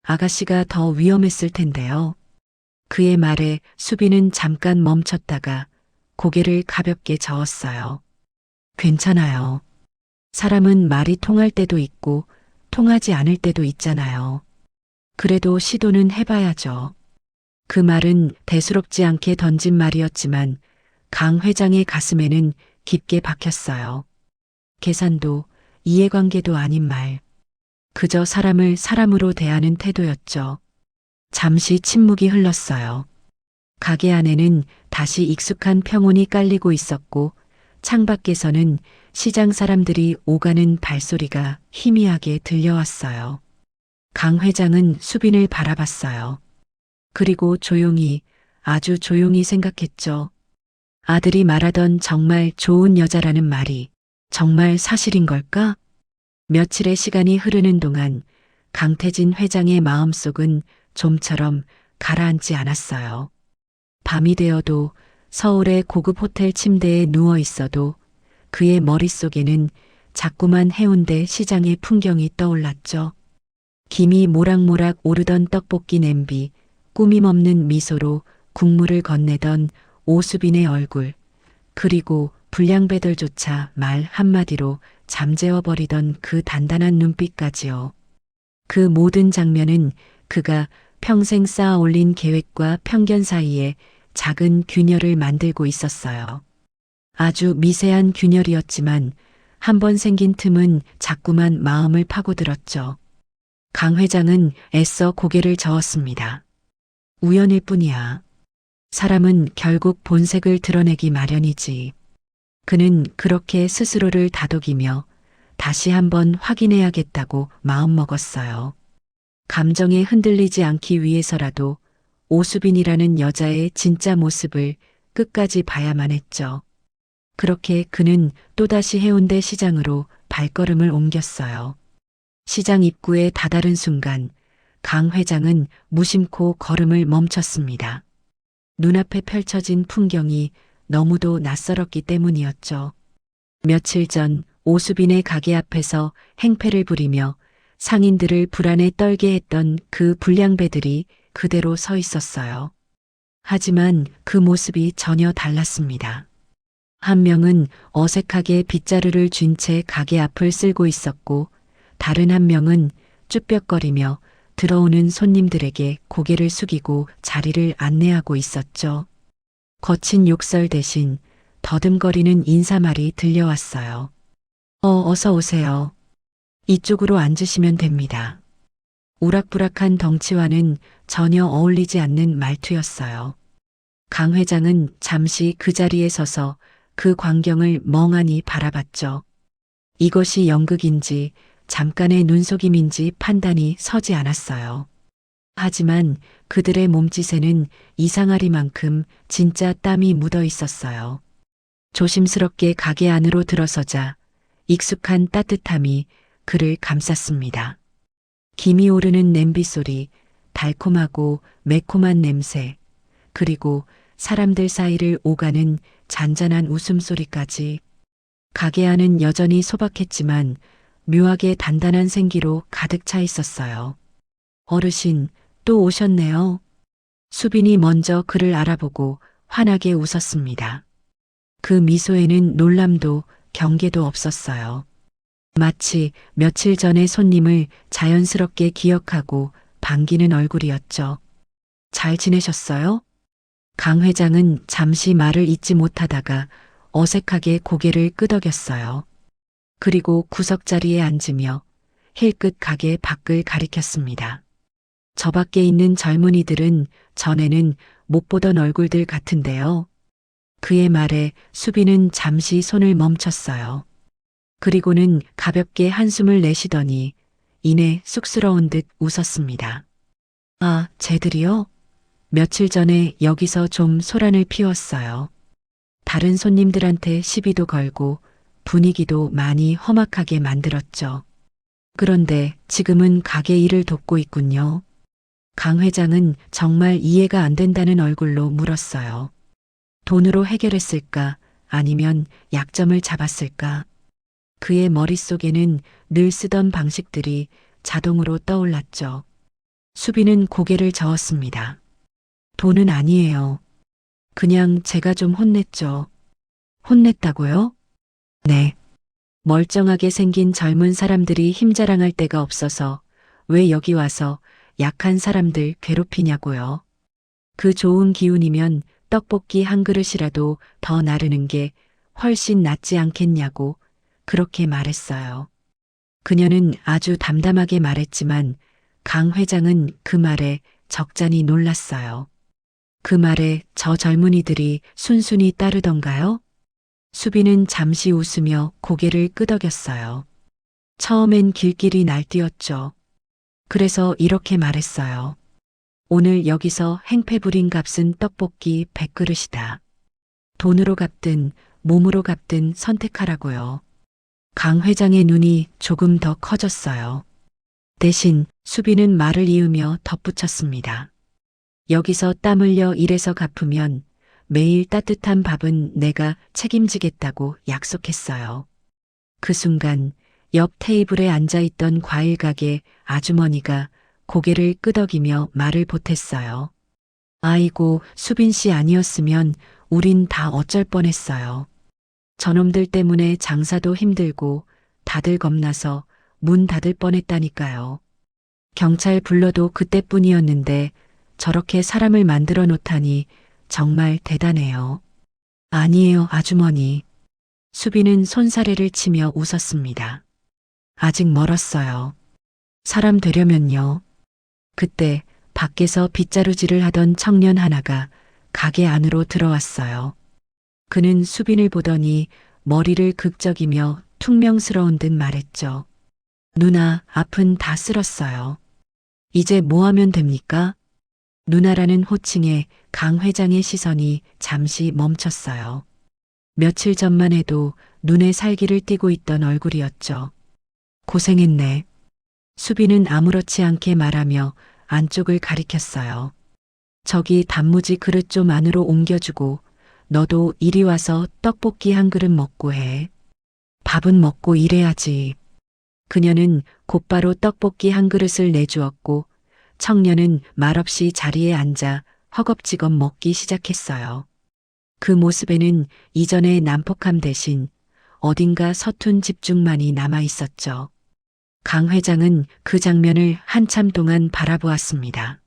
아가씨가 더 위험했을 텐데요. 그의 말에 수비는 잠깐 멈췄다가 고개를 가볍게 저었어요. 괜찮아요. 사람은 말이 통할 때도 있고 통하지 않을 때도 있잖아요. 그래도 시도는 해봐야죠. 그 말은 대수롭지 않게 던진 말이었지만 강 회장의 가슴에는 깊게 박혔어요. 계산도 이해관계도 아닌 말. 그저 사람을 사람으로 대하는 태도였죠. 잠시 침묵이 흘렀어요. 가게 안에는 다시 익숙한 평온이 깔리고 있었고 창밖에서는 시장 사람들이 오가는 발소리가 희미하게 들려왔어요. 강 회장은 수빈을 바라봤어요. 그리고 조용히, 아주 조용히 생각했죠. 아들이 말하던 정말 좋은 여자라는 말이 정말 사실인 걸까? 며칠의 시간이 흐르는 동안 강태진 회장의 마음속은 좀처럼 가라앉지 않았어요. 밤이 되어도 서울의 고급 호텔 침대에 누워 있어도 그의 머릿속에는 자꾸만 해운대 시장의 풍경이 떠올랐죠. 김이 모락모락 오르던 떡볶이 냄비, 꾸밈없는 미소로 국물을 건네던 오수빈의 얼굴, 그리고 불량배들조차 말 한마디로 잠재워 버리던 그 단단한 눈빛까지요. 그 모든 장면은 그가 평생 쌓아 올린 계획과 편견 사이에 작은 균열을 만들고 있었어요. 아주 미세한 균열이었지만 한 번 생긴 틈은 자꾸만 마음을 파고들었죠. 강 회장은 애써 고개를 저었습니다. 우연일 뿐이야. 사람은 결국 본색을 드러내기 마련이지. 그는 그렇게 스스로를 다독이며 다시 한번 확인해야겠다고 마음먹었어요. 감정에 흔들리지 않기 위해서라도 오수빈이라는 여자의 진짜 모습을 끝까지 봐야만 했죠. 그렇게 그는 또다시 해운대 시장으로 발걸음을 옮겼어요. 시장 입구에 다다른 순간 강 회장은 무심코 걸음을 멈췄습니다. 눈앞에 펼쳐진 풍경이 너무도 낯설었기 때문이었죠. 며칠 전 오수빈의 가게 앞에서 행패를 부리며 상인들을 불안에 떨게 했던 그 불량배들이 그대로 서 있었어요. 하지만 그 모습이 전혀 달랐습니다. 한 명은 어색하게 빗자루를 쥔 채 가게 앞을 쓸고 있었고 다른 한 명은 쭈뼛거리며 들어오는 손님들에게 고개를 숙이고 자리를 안내하고 있었죠. 거친 욕설 대신 더듬거리는 인사말이 들려왔어요. 어서 오세요. 이쪽으로 앉으시면 됩니다. 우락부락한 덩치와는 전혀 어울리지 않는 말투였어요. 강 회장은 잠시 그 자리에 서서 그 광경을 멍하니 바라봤죠. 이것이 연극인지 잠깐의 눈속임인지 판단이 서지 않았어요. 하지만 그들의 몸짓에는 이상하리만큼 진짜 땀이 묻어 있었어요. 조심스럽게 가게 안으로 들어서자 익숙한 따뜻함이 그를 감쌌습니다. 김이 오르는 냄비 소리, 달콤하고 매콤한 냄새, 그리고 사람들 사이를 오가는 잔잔한 웃음소리까지. 가게 안은 여전히 소박했지만 묘하게 단단한 생기로 가득 차 있었어요. 어르신, 또 오셨네요. 수빈이 먼저 그를 알아보고 환하게 웃었습니다. 그 미소에는 놀람도 경계도 없었어요. 마치 며칠 전의 손님을 자연스럽게 기억하고 반기는 얼굴이었죠. 잘 지내셨어요? 강 회장은 잠시 말을 잇지 못하다가 어색하게 고개를 끄덕였어요. 그리고 구석자리에 앉으며 힐끗 가게 밖을 가리켰습니다. 저 밖에 있는 젊은이들은 전에는 못 보던 얼굴들 같은데요. 그의 말에 수빈은 잠시 손을 멈췄어요. 그리고는 가볍게 한숨을 내쉬더니 이내 쑥스러운 듯 웃었습니다. 아, 쟤들이요? 며칠 전에 여기서 좀 소란을 피웠어요. 다른 손님들한테 시비도 걸고 분위기도 많이 험악하게 만들었죠. 그런데 지금은 가게 일을 돕고 있군요. 강 회장은 정말 이해가 안 된다는 얼굴로 물었어요. 돈으로 해결했을까? 아니면 약점을 잡았을까? 그의 머릿속에는 늘 쓰던 방식들이 자동으로 떠올랐죠. 수빈은 고개를 저었습니다. 돈은 아니에요. 그냥 제가 좀 혼냈죠. 혼냈다고요? 네. 멀쩡하게 생긴 젊은 사람들이 힘자랑할 데가 없어서 왜 여기 와서 약한 사람들 괴롭히냐고요. 그 좋은 기운이면 떡볶이 한 그릇이라도 더 나르는 게 훨씬 낫지 않겠냐고 그렇게 말했어요. 그녀는 아주 담담하게 말했지만 강 회장은 그 말에 적잖이 놀랐어요. 그 말에 저 젊은이들이 순순히 따르던가요? 수빈은 잠시 웃으며 고개를 끄덕였어요. 처음엔 길길이 날뛰었죠. 그래서 이렇게 말했어요. 오늘 여기서 행패 부린 값은 떡볶이 100그릇이다. 돈으로 갚든 몸으로 갚든 선택하라고요. 강 회장의 눈이 조금 더 커졌어요. 대신 수빈은 말을 이으며 덧붙였습니다. 여기서 땀 흘려 일해서 갚으면 매일 따뜻한 밥은 내가 책임지겠다고 약속했어요. 그 순간 옆 테이블에 앉아있던 과일 가게 아주머니가 고개를 끄덕이며 말을 보탰어요. 아이고, 수빈 씨 아니었으면 우린 다 어쩔 뻔했어요. 저놈들 때문에 장사도 힘들고 다들 겁나서 문 닫을 뻔했다니까요. 경찰 불러도 그때뿐이었는데 저렇게 사람을 만들어 놓다니 정말 대단해요. 아니에요, 아주머니. 수빈은 손사래를 치며 웃었습니다. 아직 멀었어요. 사람 되려면요. 그때 밖에서 빗자루질을 하던 청년 하나가 가게 안으로 들어왔어요. 그는 수빈을 보더니 머리를 극적이며 퉁명스러운 듯 말했죠. 누나, 앞은 다 쓸었어요. 이제 뭐 하면 됩니까? 누나라는 호칭에 강 회장의 시선이 잠시 멈췄어요. 며칠 전만 해도 눈에 살기를 띠고 있던 얼굴이었죠. 고생했네. 수빈은 아무렇지 않게 말하며 안쪽을 가리켰어요. 저기 단무지 그릇 좀 안으로 옮겨주고 너도 이리 와서 떡볶이 한 그릇 먹고 해. 밥은 먹고 일해야지. 그녀는 곧바로 떡볶이 한 그릇을 내주었고 청년은 말없이 자리에 앉아 허겁지겁 먹기 시작했어요. 그 모습에는 이전의 난폭함 대신 어딘가 서툰 집중만이 남아 있었죠. 강 회장은 그 장면을 한참 동안 바라보았습니다.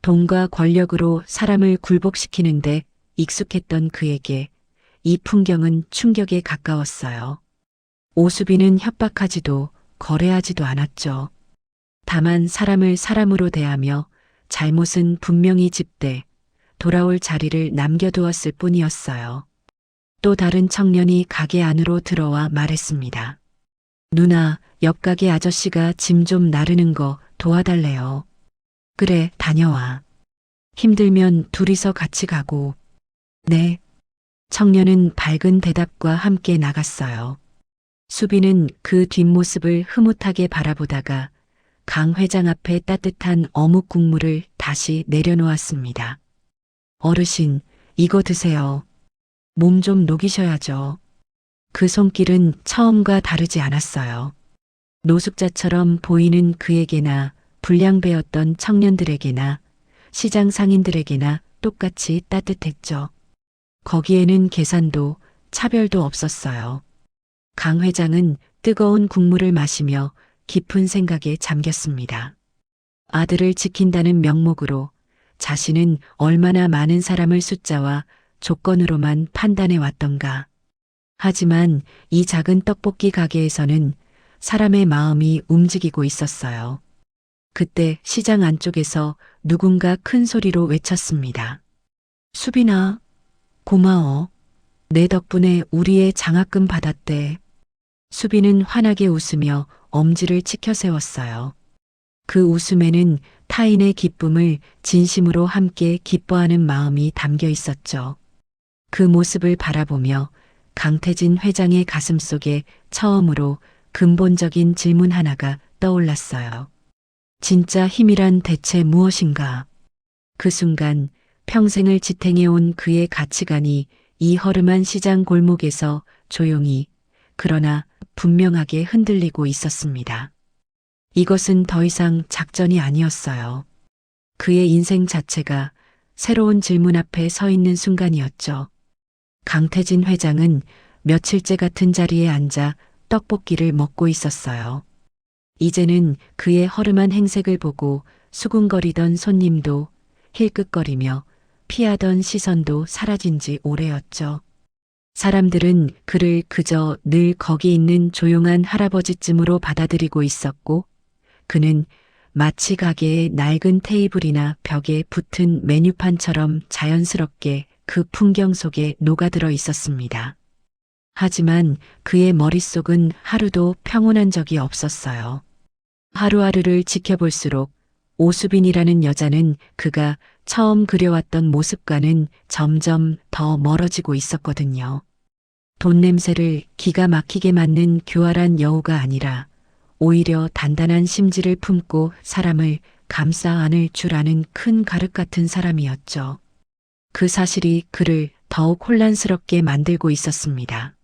돈과 권력으로 사람을 굴복시키는데 익숙했던 그에게 이 풍경은 충격에 가까웠어요. 오수빈은 협박하지도 거래하지도 않았죠. 다만 사람을 사람으로 대하며 잘못은 분명히 짚되 돌아올 자리를 남겨두었을 뿐이었어요. 또 다른 청년이 가게 안으로 들어와 말했습니다. 누나, 옆 가게 아저씨가 짐 좀 나르는 거 도와달래요. 그래, 다녀와. 힘들면 둘이서 같이 가고. 네. 청년은 밝은 대답과 함께 나갔어요. 수빈은 그 뒷모습을 흐뭇하게 바라보다가 강 회장 앞에 따뜻한 어묵 국물을 다시 내려놓았습니다. 어르신, 이거 드세요. 몸 좀 녹이셔야죠. 그 손길은 처음과 다르지 않았어요. 노숙자처럼 보이는 그에게나 불량배였던 청년들에게나 시장 상인들에게나 똑같이 따뜻했죠. 거기에는 계산도 차별도 없었어요. 강 회장은 뜨거운 국물을 마시며 깊은 생각에 잠겼습니다. 아들을 지킨다는 명목으로 자신은 얼마나 많은 사람을 숫자와 조건으로만 판단해 왔던가. 하지만 이 작은 떡볶이 가게에서는 사람의 마음이 움직이고 있었어요. 그때 시장 안쪽에서 누군가 큰 소리로 외쳤습니다. 수빈아, 고마워. 내 덕분에 우리의 장학금 받았대. 수빈은 환하게 웃으며 엄지를 치켜 세웠어요. 그 웃음에는 타인의 기쁨을 진심으로 함께 기뻐하는 마음이 담겨 있었죠. 그 모습을 바라보며 강태진 회장의 가슴속에 처음으로 근본적인 질문 하나가 떠올랐어요. 진짜 힘이란 대체 무엇인가? 그 순간 평생을 지탱해온 그의 가치관이 이 허름한 시장 골목에서 조용히 그러나 분명하게 흔들리고 있었습니다. 이것은 더 이상 작전이 아니었어요. 그의 인생 자체가 새로운 질문 앞에 서 있는 순간이었죠. 강태진 회장은 며칠째 같은 자리에 앉아 떡볶이를 먹고 있었어요. 이제는 그의 허름한 행색을 보고 수군거리던 손님도 힐끗거리며 피하던 시선도 사라진 지 오래였죠. 사람들은 그를 그저 늘 거기 있는 조용한 할아버지쯤으로 받아들이고 있었고 그는 마치 가게의 낡은 테이블이나 벽에 붙은 메뉴판처럼 자연스럽게 그 풍경 속에 녹아들어 있었습니다. 하지만 그의 머릿속은 하루도 평온한 적이 없었어요. 하루하루를 지켜볼수록 오수빈이라는 여자는 그가 처음 그려왔던 모습과는 점점 더 멀어지고 있었거든요. 돈 냄새를 기가 막히게 맡는 교활한 여우가 아니라 오히려 단단한 심지를 품고 사람을 감싸 안을 줄 아는 큰 가륵 같은 사람이었죠. 그 사실이 그를 더욱 혼란스럽게 만들고 있었습니다.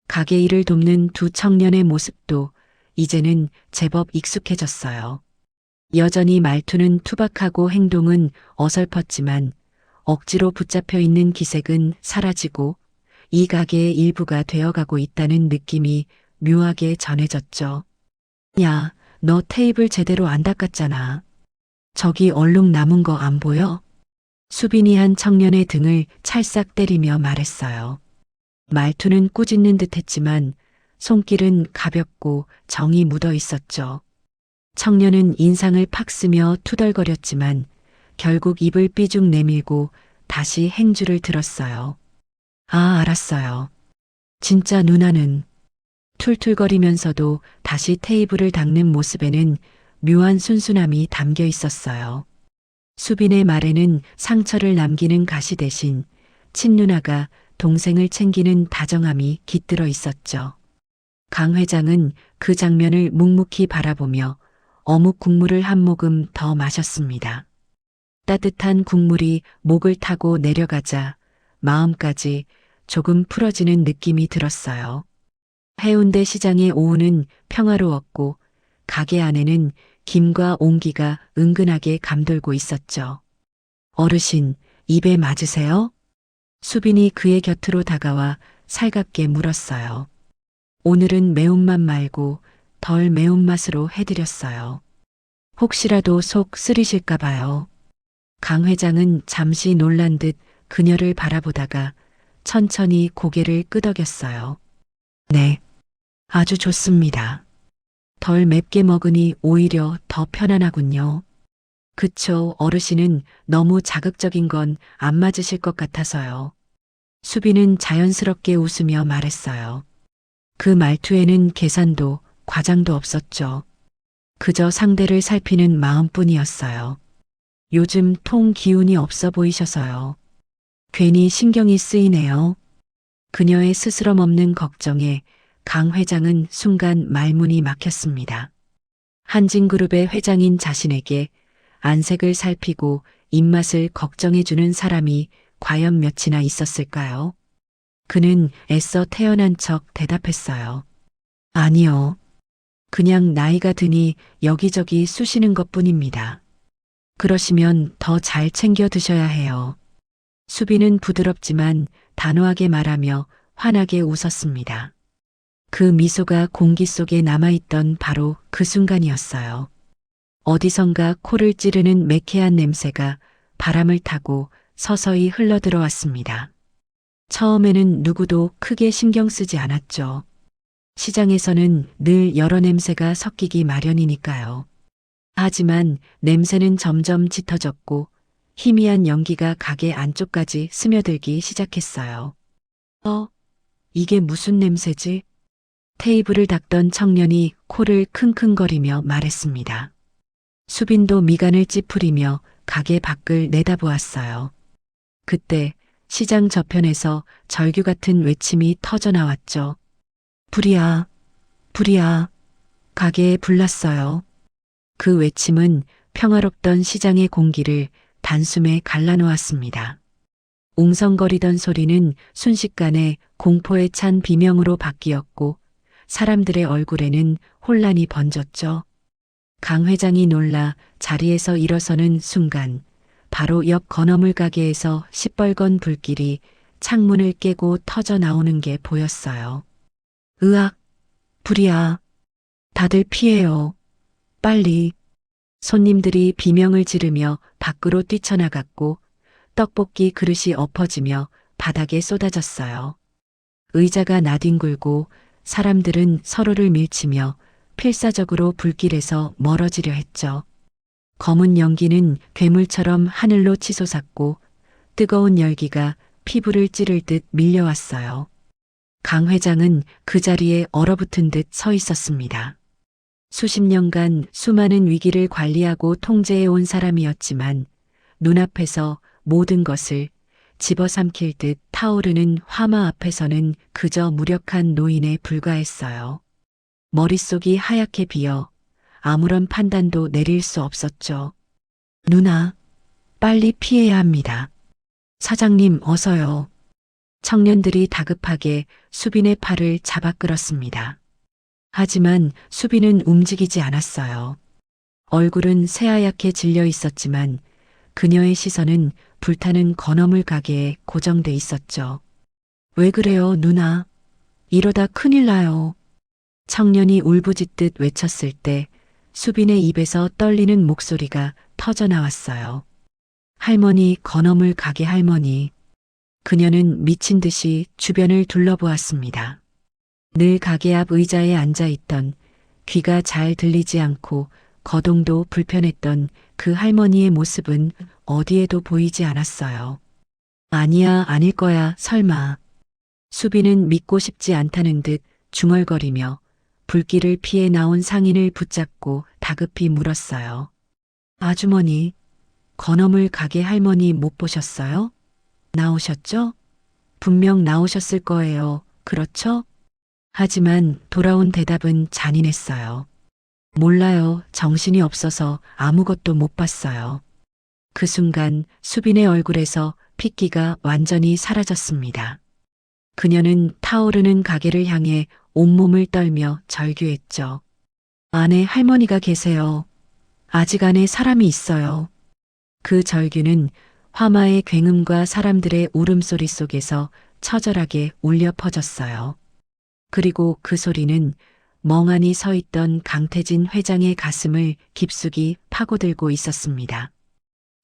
가게 일을 돕는 두 청년의 모습도 이제는 제법 익숙해졌어요. 여전히 말투는 투박하고 행동은 어설펐지만 억지로 붙잡혀 있는 기색은 사라지고 이 가게의 일부가 되어가고 있다는 느낌이 묘하게 전해졌죠. 야, 너 테이블 제대로 안 닦았잖아. 저기 얼룩 남은 거 안 보여? 수빈이 한 청년의 등을 찰싹 때리며 말했어요. 말투는 꾸짖는 듯 했지만 손길은 가볍고 정이 묻어 있었죠. 청년은 인상을 팍 쓰며 투덜거렸지만 결국 입을 삐죽 내밀고 다시 행주를 들었어요. 아, 알았어요. 진짜 누나는 툴툴거리면서도 다시 테이블을 닦는 모습에는 묘한 순순함이 담겨 있었어요. 수빈의 말에는 상처를 남기는 가시 대신 친누나가 동생을 챙기는 다정함이 깃들어 있었죠. 강 회장은 그 장면을 묵묵히 바라보며 어묵 국물을 한 모금 더 마셨습니다. 따뜻한 국물이 목을 타고 내려가자 마음까지 조금 풀어지는 느낌이 들었어요. 해운대 시장의 오후는 평화로웠고 가게 안에는 김과 온기가 은근하게 감돌고 있었죠. 어르신, 입에 맞으세요? 수빈이 그의 곁으로 다가와 살갑게 물었어요. 오늘은 매운맛 말고 덜 매운맛으로 해드렸어요. 혹시라도 속 쓰리실까 봐요. 강 회장은 잠시 놀란 듯 그녀를 바라보다가 천천히 고개를 끄덕였어요. 네, 아주 좋습니다. 덜 맵게 먹으니 오히려 더 편안하군요. 그쵸, 어르신은 너무 자극적인 건 안 맞으실 것 같아서요. 수빈은 자연스럽게 웃으며 말했어요. 그 말투에는 계산도 과장도 없었죠. 그저 상대를 살피는 마음뿐이었어요. 요즘 통 기운이 없어 보이셔서요. 괜히 신경이 쓰이네요. 그녀의 스스럼 없는 걱정에 강 회장은 순간 말문이 막혔습니다. 한진그룹의 회장인 자신에게 안색을 살피고 입맛을 걱정해주는 사람이 과연 몇이나 있었을까요? 그는 애써 태연한 척 대답했어요. 아니요. 그냥 나이가 드니 여기저기 쑤시는 것뿐입니다. 그러시면 더 잘 챙겨 드셔야 해요. 수빈은 부드럽지만 단호하게 말하며 환하게 웃었습니다. 그 미소가 공기 속에 남아있던 바로 그 순간이었어요. 어디선가 코를 찌르는 매캐한 냄새가 바람을 타고 서서히 흘러들어왔습니다. 처음에는 누구도 크게 신경 쓰지 않았죠. 시장에서는 늘 여러 냄새가 섞이기 마련이니까요. 하지만 냄새는 점점 짙어졌고 희미한 연기가 가게 안쪽까지 스며들기 시작했어요. 이게 무슨 냄새지? 테이블을 닦던 청년이 코를 킁킁거리며 말했습니다. 수빈도 미간을 찌푸리며 가게 밖을 내다보았어요. 그때 시장 저편에서 절규 같은 외침이 터져 나왔죠. 불이야, 불이야. 가게에 불났어요. 그 외침은 평화롭던 시장의 공기를 단숨에 갈라놓았습니다. 웅성거리던 소리는 순식간에 공포에 찬 비명으로 바뀌었고 사람들의 얼굴에는 혼란이 번졌죠. 강 회장이 놀라 자리에서 일어서는 순간 바로 옆 건어물 가게에서 시뻘건 불길이 창문을 깨고 터져 나오는 게 보였어요. 으악, 불이야. 다들 피해요. 빨리. 손님들이 비명을 지르며 밖으로 뛰쳐나갔고 떡볶이 그릇이 엎어지며 바닥에 쏟아졌어요. 의자가 나뒹굴고 사람들은 서로를 밀치며 필사적으로 불길에서 멀어지려 했죠. 검은 연기는 괴물처럼 하늘로 치솟았고 뜨거운 열기가 피부를 찌를 듯 밀려왔어요. 강 회장은 그 자리에 얼어붙은 듯 서 있었습니다. 수십 년간 수많은 위기를 관리하고 통제해온 사람이었지만 눈앞에서 모든 것을 집어삼킬 듯 타오르는 화마 앞에서는 그저 무력한 노인에 불과했어요. 머릿속이 하얗게 비어 아무런 판단도 내릴 수 없었죠. 누나, 빨리 피해야 합니다. 사장님, 어서요. 청년들이 다급하게 수빈의 팔을 잡아 끌었습니다. 하지만 수빈은 움직이지 않았어요. 얼굴은 새하얗게 질려 있었지만 그녀의 시선은 불타는 건어물 가게에 고정돼 있었죠. 왜 그래요, 누나? 이러다 큰일 나요. 청년이 울부짖듯 외쳤을 때 수빈의 입에서 떨리는 목소리가 터져 나왔어요. 할머니, 건어물 가게 할머니. 그녀는 미친 듯이 주변을 둘러보았습니다. 늘 가게 앞 의자에 앉아 있던, 귀가 잘 들리지 않고 거동도 불편했던 그 할머니의 모습은 어디에도 보이지 않았어요. 아니야, 아닐 거야, 설마. 수빈은 믿고 싶지 않다는 듯 중얼거리며 불길을 피해 나온 상인을 붙잡고 다급히 물었어요. 아주머니, 건어물 가게 할머니 못 보셨어요? 나오셨죠? 분명 나오셨을 거예요. 그렇죠? 하지만 돌아온 대답은 잔인했어요. 몰라요. 정신이 없어서 아무것도 못 봤어요. 그 순간 수빈의 얼굴에서 핏기가 완전히 사라졌습니다. 그녀는 타오르는 가게를 향해 온몸을 떨며 절규했죠. 안에 할머니가 계세요. 아직 안에 사람이 있어요. 그 절규는 화마의 굉음과 사람들의 울음소리 속에서 처절하게 울려 퍼졌어요. 그리고 그 소리는 멍하니 서 있던 강태진 회장의 가슴을 깊숙이 파고들고 있었습니다.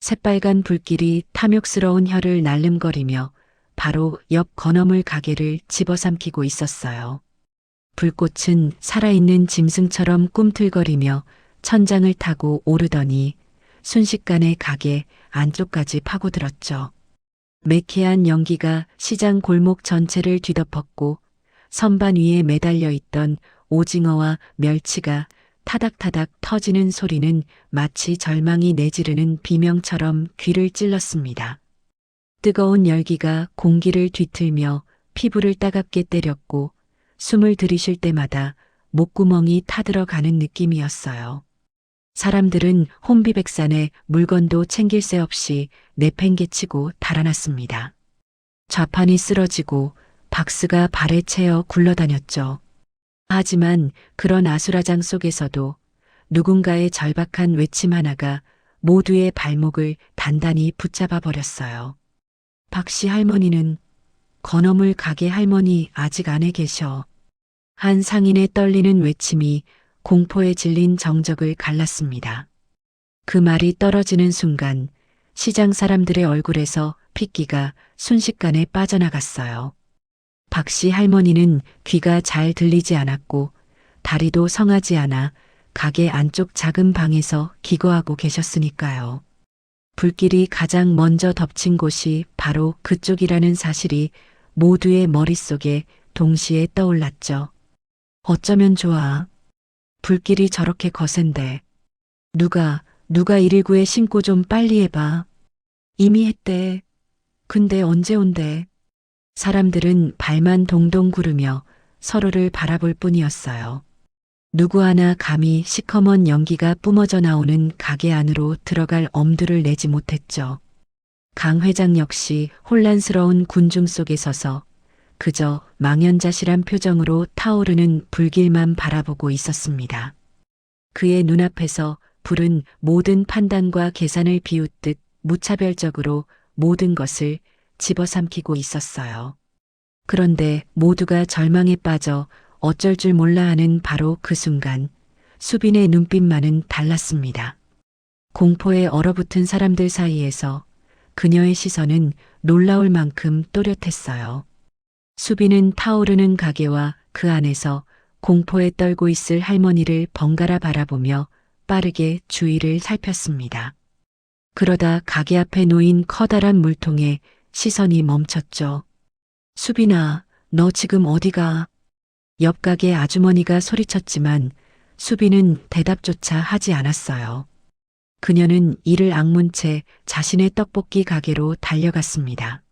새빨간 불길이 탐욕스러운 혀를 날름거리며 바로 옆 건어물 가게를 집어삼키고 있었어요. 불꽃은 살아있는 짐승처럼 꿈틀거리며 천장을 타고 오르더니 순식간에 가게 안쪽까지 파고들었죠. 매캐한 연기가 시장 골목 전체를 뒤덮었고 선반 위에 매달려 있던 오징어와 멸치가 타닥타닥 터지는 소리는 마치 절망이 내지르는 비명처럼 귀를 찔렀습니다. 뜨거운 열기가 공기를 뒤틀며 피부를 따갑게 때렸고 숨을 들이쉴 때마다 목구멍이 타들어가는 느낌이었어요. 사람들은 혼비백산에 물건도 챙길 새 없이 내팽개치고 달아났습니다. 좌판이 쓰러지고 박스가 발에 채어 굴러다녔죠. 하지만 그런 아수라장 속에서도 누군가의 절박한 외침 하나가 모두의 발목을 단단히 붙잡아 버렸어요. 박씨 할머니는 건어물 가게 할머니 아직 안에 계셔. 한 상인의 떨리는 외침이 공포에 질린 정적을 갈랐습니다. 그 말이 떨어지는 순간 시장 사람들의 얼굴에서 핏기가 순식간에 빠져나갔어요. 박씨 할머니는 귀가 잘 들리지 않았고 다리도 성하지 않아 가게 안쪽 작은 방에서 기거하고 계셨으니까요. 불길이 가장 먼저 덮친 곳이 바로 그쪽이라는 사실이 모두의 머릿속에 동시에 떠올랐죠. 어쩌면 좋아. 불길이 저렇게 거센데. 누가 119에 신고 좀 빨리 해봐. 이미 했대. 근데 언제 온대. 사람들은 발만 동동 구르며 서로를 바라볼 뿐이었어요. 누구 하나 감히 시커먼 연기가 뿜어져 나오는 가게 안으로 들어갈 엄두를 내지 못했죠. 강 회장 역시 혼란스러운 군중 속에 서서 그저 망연자실한 표정으로 타오르는 불길만 바라보고 있었습니다. 그의 눈앞에서 불은 모든 판단과 계산을 비웃듯 무차별적으로 모든 것을 집어삼키고 있었어요. 그런데 모두가 절망에 빠져 어쩔 줄 몰라 하는 바로 그 순간 수빈의 눈빛만은 달랐습니다. 공포에 얼어붙은 사람들 사이에서 그녀의 시선은 놀라울 만큼 또렷했어요. 수빈은 타오르는 가게와 그 안에서 공포에 떨고 있을 할머니를 번갈아 바라보며 빠르게 주위를 살폈습니다. 그러다 가게 앞에 놓인 커다란 물통에 시선이 멈췄죠. 수빈아, 너 지금 어디가? 옆 가게 아주머니가 소리쳤지만 수빈은 대답조차 하지 않았어요. 그녀는 이를 악문 채 자신의 떡볶이 가게로 달려갔습니다.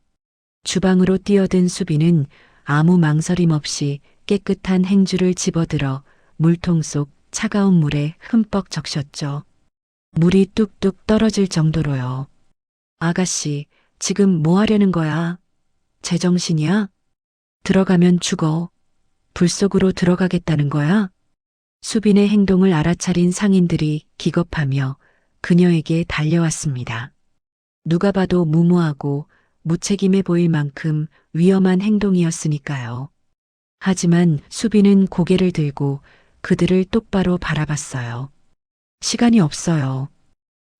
주방으로 뛰어든 수빈은 아무 망설임 없이 깨끗한 행주를 집어들어 물통 속 차가운 물에 흠뻑 적셨죠. 물이 뚝뚝 떨어질 정도로요. 아가씨, 지금 뭐 하려는 거야? 제정신이야? 들어가면 죽어. 불 속으로 들어가겠다는 거야? 수빈의 행동을 알아차린 상인들이 기겁하며 그녀에게 달려왔습니다. 누가 봐도 무모하고 무책임해 보일 만큼 위험한 행동이었으니까요. 하지만 수빈은 고개를 들고 그들을 똑바로 바라봤어요. 시간이 없어요.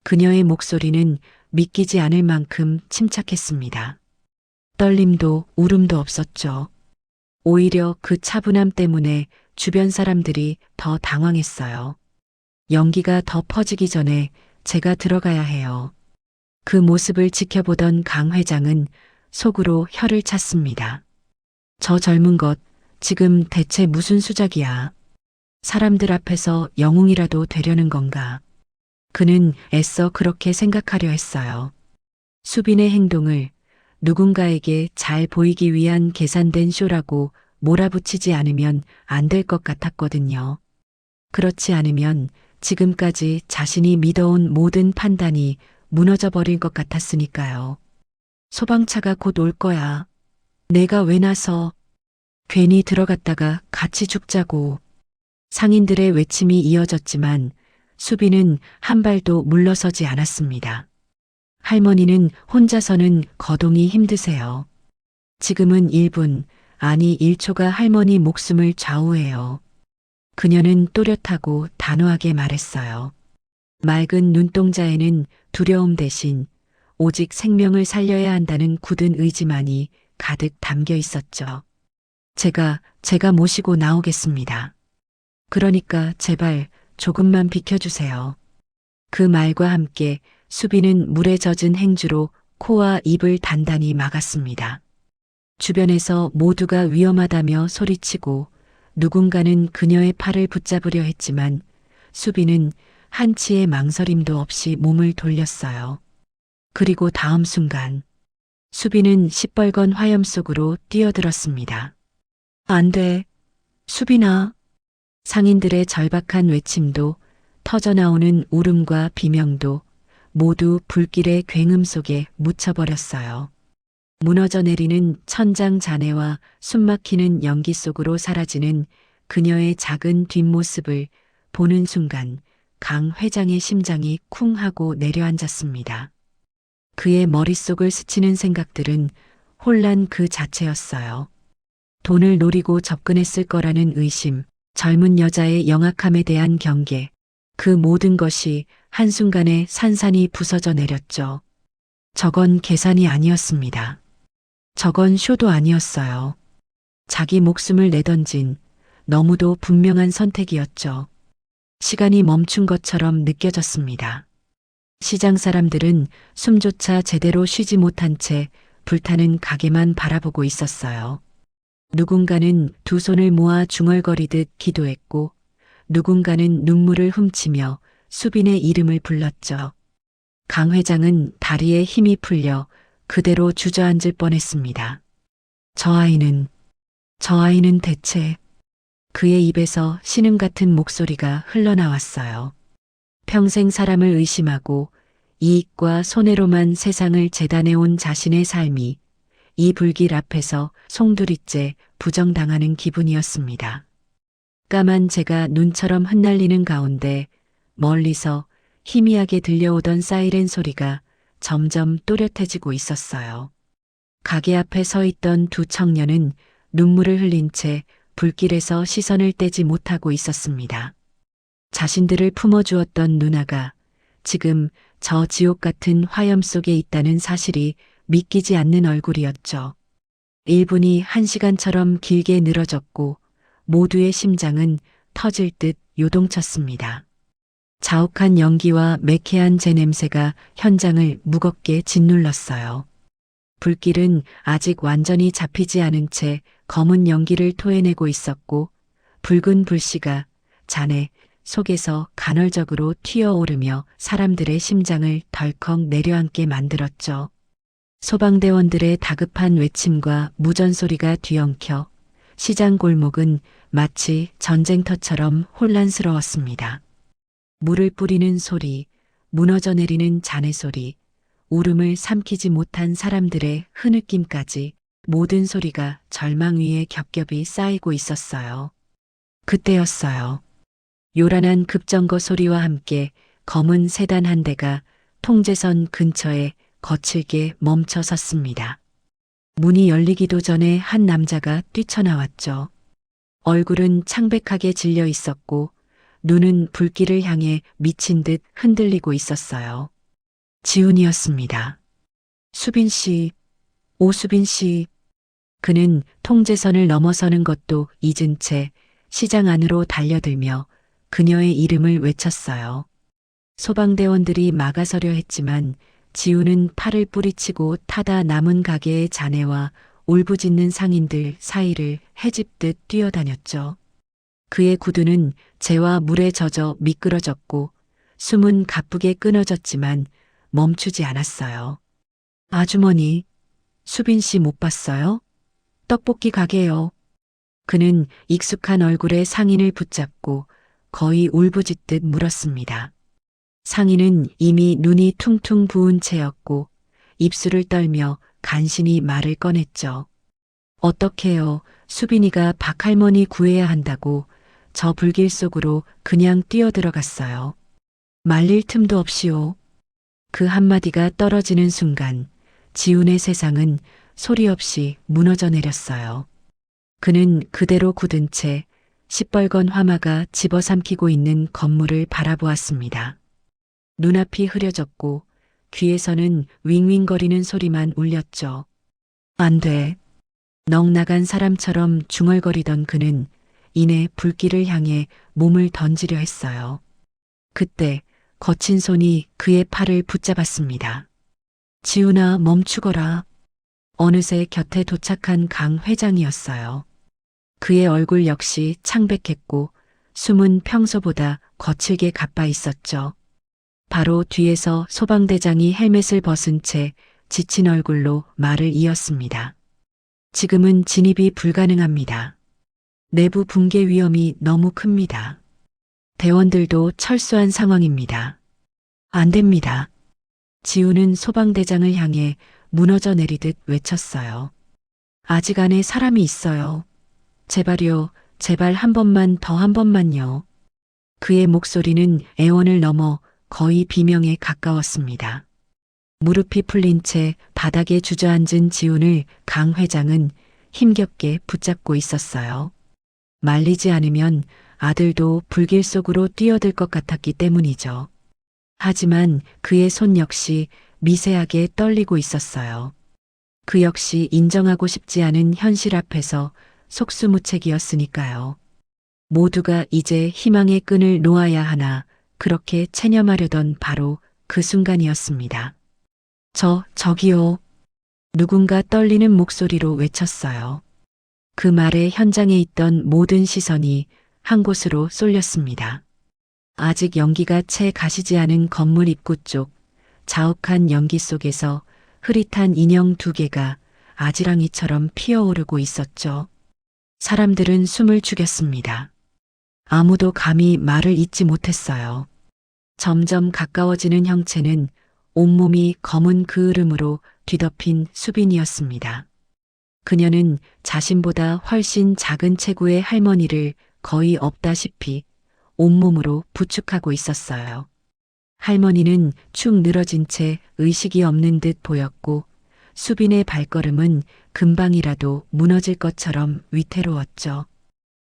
그녀의 목소리는 믿기지 않을 만큼 침착했습니다. 떨림도 울음도 없었죠. 오히려 그 차분함 때문에 주변 사람들이 더 당황했어요. 연기가 더 퍼지기 전에 제가 들어가야 해요. 그 모습을 지켜보던 강 회장은 속으로 혀를 찼습니다. 저 젊은 것, 지금 대체 무슨 수작이야? 사람들 앞에서 영웅이라도 되려는 건가? 그는 애써 그렇게 생각하려 했어요. 수빈의 행동을 누군가에게 잘 보이기 위한 계산된 쇼라고 몰아붙이지 않으면 안 될 것 같았거든요. 그렇지 않으면 지금까지 자신이 믿어온 모든 판단이 무너져 버릴 것 같았으니까요. 소방차가 곧 올 거야. 내가 왜 나서? 괜히 들어갔다가 같이 죽자고. 상인들의 외침이 이어졌지만 수빈은 한 발도 물러서지 않았습니다. 할머니는 혼자서는 거동이 힘드세요. 지금은 1분, 아니 1초가 할머니 목숨을 좌우해요. 그녀는 또렷하고 단호하게 말했어요. 맑은 눈동자에는 두려움 대신 오직 생명을 살려야 한다는 굳은 의지만이 가득 담겨 있었죠. 제가 모시고 나오겠습니다. 그러니까 제발 조금만 비켜주세요. 그 말과 함께 수빈은 물에 젖은 행주로 코와 입을 단단히 막았습니다. 주변에서 모두가 위험하다며 소리치고 누군가는 그녀의 팔을 붙잡으려 했지만 수빈은 한치의 망설임도 없이 몸을 돌렸어요. 그리고 다음 순간 수빈은 시뻘건 화염 속으로 뛰어들었습니다. 안 돼. 수빈아. 상인들의 절박한 외침도 터져나오는 울음과 비명도 모두 불길의 굉음 속에 묻혀버렸어요. 무너져 내리는 천장 잔해와 숨막히는 연기 속으로 사라지는 그녀의 작은 뒷모습을 보는 순간 강 회장의 심장이 쿵 하고 내려앉았습니다. 그의 머릿속을 스치는 생각들은 혼란 그 자체였어요. 돈을 노리고 접근했을 거라는 의심, 젊은 여자의 영악함에 대한 경계, 그 모든 것이 한순간에 산산이 부서져 내렸죠. 저건 계산이 아니었습니다. 저건 쇼도 아니었어요. 자기 목숨을 내던진 너무도 분명한 선택이었죠. 시간이 멈춘 것처럼 느껴졌습니다. 시장 사람들은 숨조차 제대로 쉬지 못한 채 불타는 가게만 바라보고 있었어요. 누군가는 두 손을 모아 중얼거리듯 기도했고 누군가는 눈물을 훔치며 수빈의 이름을 불렀죠. 강 회장은 다리에 힘이 풀려 그대로 주저앉을 뻔했습니다. 저 아이는 대체... 그의 입에서 신음 같은 목소리가 흘러나왔어요. 평생 사람을 의심하고 이익과 손해로만 세상을 재단해온 자신의 삶이 이 불길 앞에서 송두리째 부정당하는 기분이었습니다. 까만 재가 눈처럼 흩날리는 가운데 멀리서 희미하게 들려오던 사이렌 소리가 점점 또렷해지고 있었어요. 가게 앞에 서 있던 두 청년은 눈물을 흘린 채 불길에서 시선을 떼지 못하고 있었습니다. 자신들을 품어주었던 누나가 지금 저 지옥 같은 화염 속에 있다는 사실이 믿기지 않는 얼굴이었죠. 1분이 1시간처럼 길게 늘어졌고 모두의 심장은 터질 듯 요동쳤습니다. 자욱한 연기와 매캐한 제 냄새가 현장을 무겁게 짓눌렀어요. 불길은 아직 완전히 잡히지 않은 채 검은 연기를 토해내고 있었고 붉은 불씨가 잔해 속에서 간헐적으로 튀어오르며 사람들의 심장을 덜컥 내려앉게 만들었죠. 소방대원들의 다급한 외침과 무전소리가 뒤엉켜 시장 골목은 마치 전쟁터처럼 혼란스러웠습니다. 물을 뿌리는 소리, 무너져 내리는 잔해 소리, 울음을 삼키지 못한 사람들의 흐느낌까지 모든 소리가 절망 위에 겹겹이 쌓이고 있었어요. 그때였어요. 요란한 급정거 소리와 함께 검은 세단 한 대가 통제선 근처에 거칠게 멈춰 섰습니다. 문이 열리기도 전에 한 남자가 뛰쳐나왔죠. 얼굴은 창백하게 질려 있었고 눈은 불길을 향해 미친 듯 흔들리고 있었어요. 지훈이었습니다. 수빈 씨, 오수빈 씨. 그는 통제선을 넘어서는 것도 잊은 채 시장 안으로 달려들며 그녀의 이름을 외쳤어요. 소방대원들이 막아서려 했지만 지훈은 팔을 뿌리치고 타다 남은 가게의 잔해와 울부짖는 상인들 사이를 헤집듯 뛰어다녔죠. 그의 구두는 재와 물에 젖어 미끄러졌고 숨은 가쁘게 끊어졌지만 멈추지 않았어요. 아주머니, 수빈 씨 못 봤어요? 떡볶이 가게요. 그는 익숙한 얼굴에 상인을 붙잡고 거의 울부짖듯 물었습니다. 상인은 이미 눈이 퉁퉁 부은 채였고 입술을 떨며 간신히 말을 꺼냈죠. 어떡해요. 수빈이가 박할머니 구해야 한다고 저 불길 속으로 그냥 뛰어들어갔어요. 말릴 틈도 없이요. 그 한마디가 떨어지는 순간 지훈의 세상은 소리 없이 무너져 내렸어요. 그는 그대로 굳은 채 시뻘건 화마가 집어삼키고 있는 건물을 바라보았습니다. 눈앞이 흐려졌고 귀에서는 윙윙거리는 소리만 울렸죠. 안 돼. 넋 나간 사람처럼 중얼거리던 그는 이내 불길을 향해 몸을 던지려 했어요. 그때 거친 손이 그의 팔을 붙잡았습니다. 지훈아, 멈추거라. 어느새 곁에 도착한 강 회장이었어요. 그의 얼굴 역시 창백했고 숨은 평소보다 거칠게 가빠 있었죠. 바로 뒤에서 소방대장이 헬멧을 벗은 채 지친 얼굴로 말을 이었습니다. 지금은 진입이 불가능합니다. 내부 붕괴 위험이 너무 큽니다. 대원들도 철수한 상황입니다. 안 됩니다. 지훈은 소방대장을 향해 무너져 내리듯 외쳤어요. 아직 안에 사람이 있어요. 제발요, 제발 한 번만 더 한 번만요. 그의 목소리는 애원을 넘어 거의 비명에 가까웠습니다. 무릎이 풀린 채 바닥에 주저앉은 지훈을 강 회장은 힘겹게 붙잡고 있었어요. 말리지 않으면 아들도 불길 속으로 뛰어들 것 같았기 때문이죠. 하지만 그의 손 역시 미세하게 떨리고 있었어요. 그 역시 인정하고 싶지 않은 현실 앞에서 속수무책이었으니까요. 모두가 이제 희망의 끈을 놓아야 하나 그렇게 체념하려던 바로 그 순간이었습니다. 저기요. 누군가 떨리는 목소리로 외쳤어요. 그 말에 현장에 있던 모든 시선이 한 곳으로 쏠렸습니다. 아직 연기가 채 가시지 않은 건물 입구 쪽 자욱한 연기 속에서 흐릿한 인형 두 개가 아지랑이처럼 피어오르고 있었죠. 사람들은 숨을 죽였습니다. 아무도 감히 말을 잇지 못했어요. 점점 가까워지는 형체는 온몸이 검은 그을음으로 뒤덮인 수빈이었습니다. 그녀는 자신보다 훨씬 작은 체구의 할머니를 거의 없다시피 온몸으로 부축하고 있었어요. 할머니는 축 늘어진 채 의식이 없는 듯 보였고 수빈의 발걸음은 금방이라도 무너질 것처럼 위태로웠죠.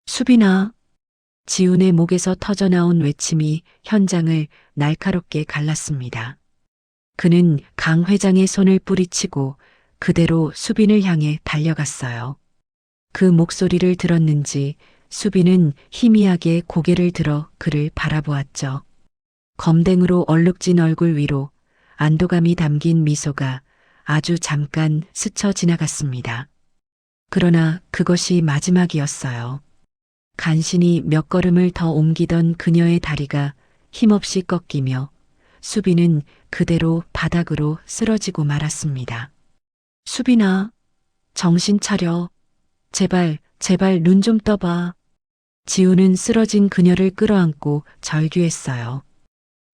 수빈아. 지훈의 목에서 터져나온 외침이 현장을 날카롭게 갈랐습니다. 그는 강 회장의 손을 뿌리치고 그대로 수빈을 향해 달려갔어요. 그 목소리를 들었는지 수빈은 희미하게 고개를 들어 그를 바라보았죠. 검댕으로 얼룩진 얼굴 위로 안도감이 담긴 미소가 아주 잠깐 스쳐 지나갔습니다. 그러나 그것이 마지막이었어요. 간신히 몇 걸음을 더 옮기던 그녀의 다리가 힘없이 꺾이며 수빈은 그대로 바닥으로 쓰러지고 말았습니다. 수빈아, 정신 차려. 제발, 제발 눈 좀 떠봐. 지우는 쓰러진 그녀를 끌어안고 절규했어요.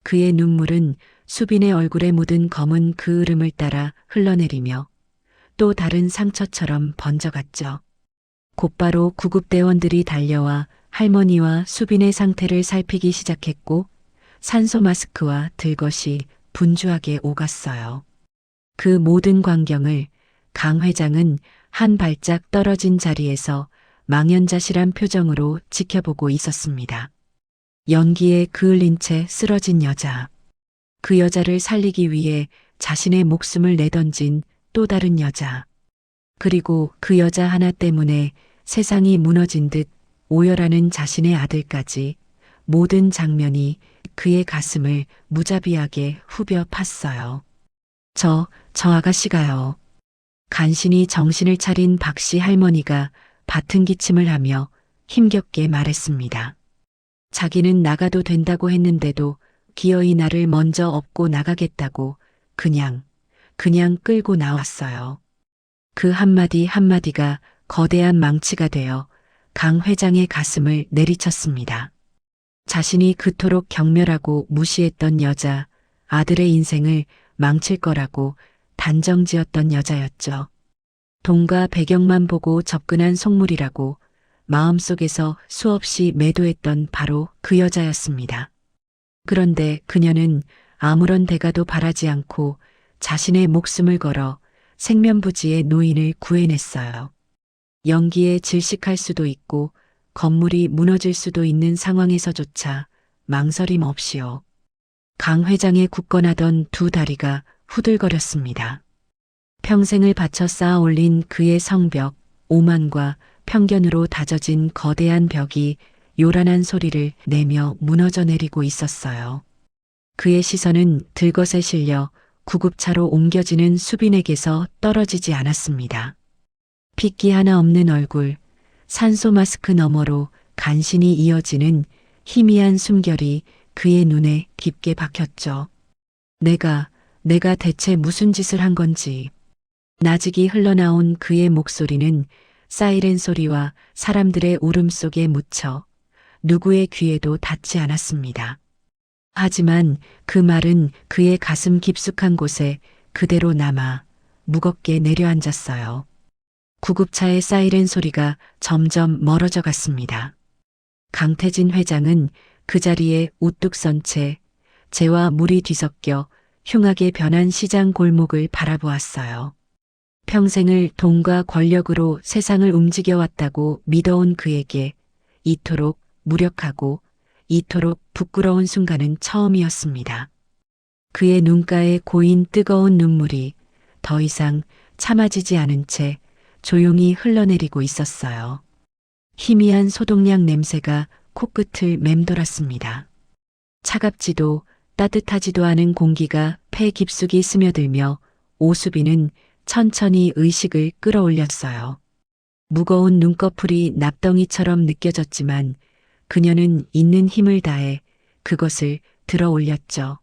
그의 눈물은 수빈의 얼굴에 묻은 검은 그 흐름을 따라 흘러내리며 또 다른 상처처럼 번져갔죠. 곧바로 구급대원들이 달려와 할머니와 수빈의 상태를 살피기 시작했고 산소 마스크와 들것이 분주하게 오갔어요. 그 모든 광경을 강 회장은 한 발짝 떨어진 자리에서 망연자실한 표정으로 지켜보고 있었습니다. 연기에 그을린 채 쓰러진 여자. 그 여자를 살리기 위해 자신의 목숨을 내던진 또 다른 여자. 그리고 그 여자 하나 때문에 세상이 무너진 듯 오열하는 자신의 아들까지 모든 장면이 그의 가슴을 무자비하게 후벼 팠어요. 저 아가씨가요. 간신히 정신을 차린 박씨 할머니가 바튼 기침을 하며 힘겹게 말했습니다. 자기는 나가도 된다고 했는데도 기어이 나를 먼저 업고 나가겠다고 그냥 끌고 나왔어요. 그 한마디 한마디가 거대한 망치가 되어 강 회장의 가슴을 내리쳤습니다. 자신이 그토록 경멸하고 무시했던 여자, 아들의 인생을 망칠 거라고 단정지었던 여자였죠. 돈과 배경만 보고 접근한 속물이라고 마음속에서 수없이 매도했던 바로 그 여자였습니다. 그런데 그녀는 아무런 대가도 바라지 않고 자신의 목숨을 걸어 생면부지의 노인을 구해냈어요. 연기에 질식할 수도 있고 건물이 무너질 수도 있는 상황에서조차 망설임 없이요. 강 회장의 굳건하던 두 다리가 후들거렸습니다. 평생을 바쳐 쌓아 올린 그의 성벽, 오만과 편견으로 다져진 거대한 벽이 요란한 소리를 내며 무너져 내리고 있었어요. 그의 시선은 들것에 실려 구급차로 옮겨지는 수빈에게서 떨어지지 않았습니다. 핏기 하나 없는 얼굴, 산소 마스크 너머로 간신히 이어지는 희미한 숨결이 그의 눈에 깊게 박혔죠. 내가 대체 무슨 짓을 한 건지. 나직이 흘러나온 그의 목소리는 사이렌 소리와 사람들의 울음속에 묻혀 누구의 귀에도 닿지 않았습니다. 하지만 그 말은 그의 가슴 깊숙한 곳에 그대로 남아 무겁게 내려앉았어요. 구급차의 사이렌 소리가 점점 멀어져 갔습니다. 강태진 회장은 그 자리에 우뚝 선 채 재와 물이 뒤섞여 흉하게 변한 시장 골목을 바라보았어요. 평생을 돈과 권력으로 세상을 움직여왔다고 믿어온 그에게 이토록 무력하고 이토록 부끄러운 순간은 처음이었습니다. 그의 눈가에 고인 뜨거운 눈물이 더 이상 참아지지 않은 채 조용히 흘러내리고 있었어요. 희미한 소독약 냄새가 코끝을 맴돌았습니다. 차갑지도 따뜻하지도 않은 공기가 폐 깊숙이 스며들며 오수빈은 천천히 의식을 끌어올렸어요. 무거운 눈꺼풀이 납덩이처럼 느껴졌지만 그녀는 있는 힘을 다해 그것을 들어 올렸죠.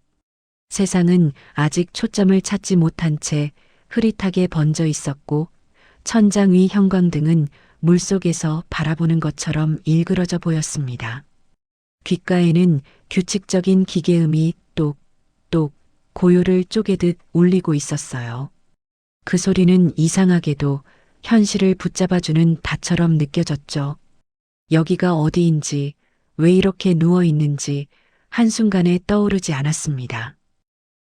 세상은 아직 초점을 찾지 못한 채 흐릿하게 번져 있었고 천장 위 형광등은 물속에서 바라보는 것처럼 일그러져 보였습니다. 귓가에는 규칙적인 기계음이 똑똑 고요를 쪼개듯 울리고 있었어요. 그 소리는 이상하게도 현실을 붙잡아주는 닷처럼 느껴졌죠. 여기가 어디인지, 왜 이렇게 누워 있는지 한순간에 떠오르지 않았습니다.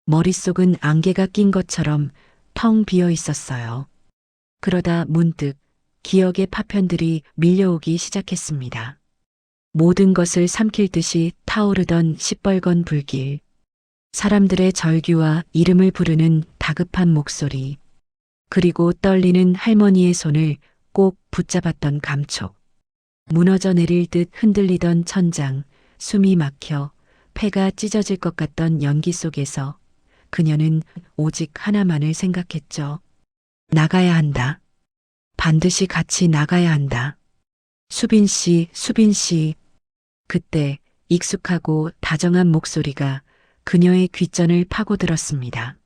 머릿속은 안개가 낀 것처럼 텅 비어 있었어요. 그러다 문득 기억의 파편들이 밀려오기 시작했습니다. 모든 것을 삼킬 듯이 타오르던 시뻘건 불길, 사람들의 절규와 이름을 부르는 다급한 목소리, 그리고 떨리는 할머니의 손을 꼭 붙잡았던 감촉. 무너져 내릴 듯 흔들리던 천장, 숨이 막혀 폐가 찢어질 것 같던 연기 속에서 그녀는 오직 하나만을 생각했죠. 나가야 한다. 반드시 같이 나가야 한다. 수빈 씨, 수빈 씨. 그때 익숙하고 다정한 목소리가 그녀의 귓전을 파고들었습니다.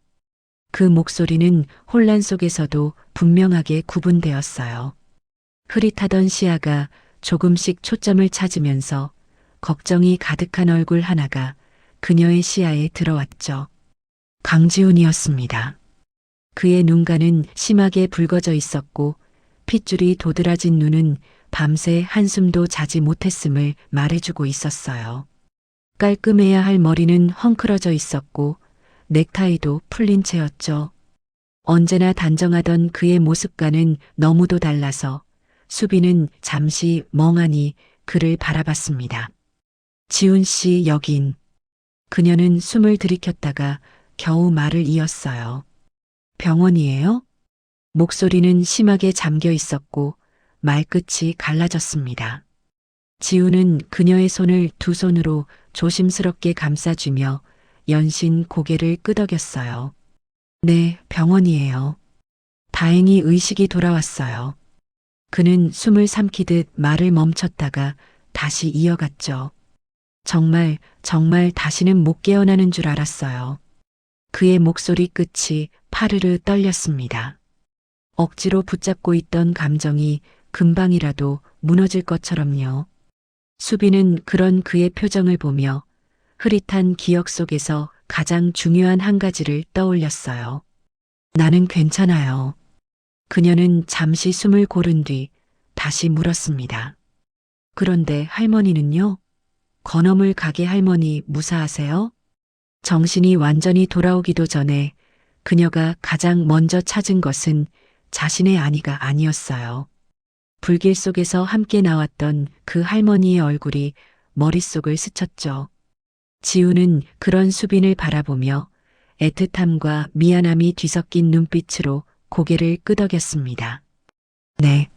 그 목소리는 혼란 속에서도 분명하게 구분되었어요. 흐릿하던 시야가 조금씩 초점을 찾으면서 걱정이 가득한 얼굴 하나가 그녀의 시야에 들어왔죠. 강지훈이었습니다. 그의 눈가는 심하게 붉어져 있었고 핏줄이 도드라진 눈은 밤새 한숨도 자지 못했음을 말해주고 있었어요. 깔끔해야 할 머리는 헝클어져 있었고 넥타이도 풀린 채였죠. 언제나 단정하던 그의 모습과는 너무도 달라서 수빈은 잠시 멍하니 그를 바라봤습니다. 지훈 씨 여긴. 그녀는 숨을 들이켰다가 겨우 말을 이었어요. 병원이에요? 목소리는 심하게 잠겨 있었고 말끝이 갈라졌습니다. 지훈은 그녀의 손을 두 손으로 조심스럽게 감싸주며 연신 고개를 끄덕였어요. 네, 병원이에요. 다행히 의식이 돌아왔어요. 그는 숨을 삼키듯 말을 멈췄다가 다시 이어갔죠. 정말 다시는 못 깨어나는 줄 알았어요. 그의 목소리 끝이 파르르 떨렸습니다. 억지로 붙잡고 있던 감정이 금방이라도 무너질 것처럼요. 수빈은 그런 그의 표정을 보며 흐릿한 기억 속에서 가장 중요한 한 가지를 떠올렸어요. 나는 괜찮아요. 그녀는 잠시 숨을 고른 뒤 다시 물었습니다. 그런데 할머니는요? 건어물 가게 할머니 무사하세요? 정신이 완전히 돌아오기도 전에 그녀가 가장 먼저 찾은 것은 자신의 아니가 아니었어요. 불길 속에서 함께 나왔던 그 할머니의 얼굴이 머릿속을 스쳤죠. 지우는 그런 수빈을 바라보며 애틋함과 미안함이 뒤섞인 눈빛으로 고개를 끄덕였습니다. 네.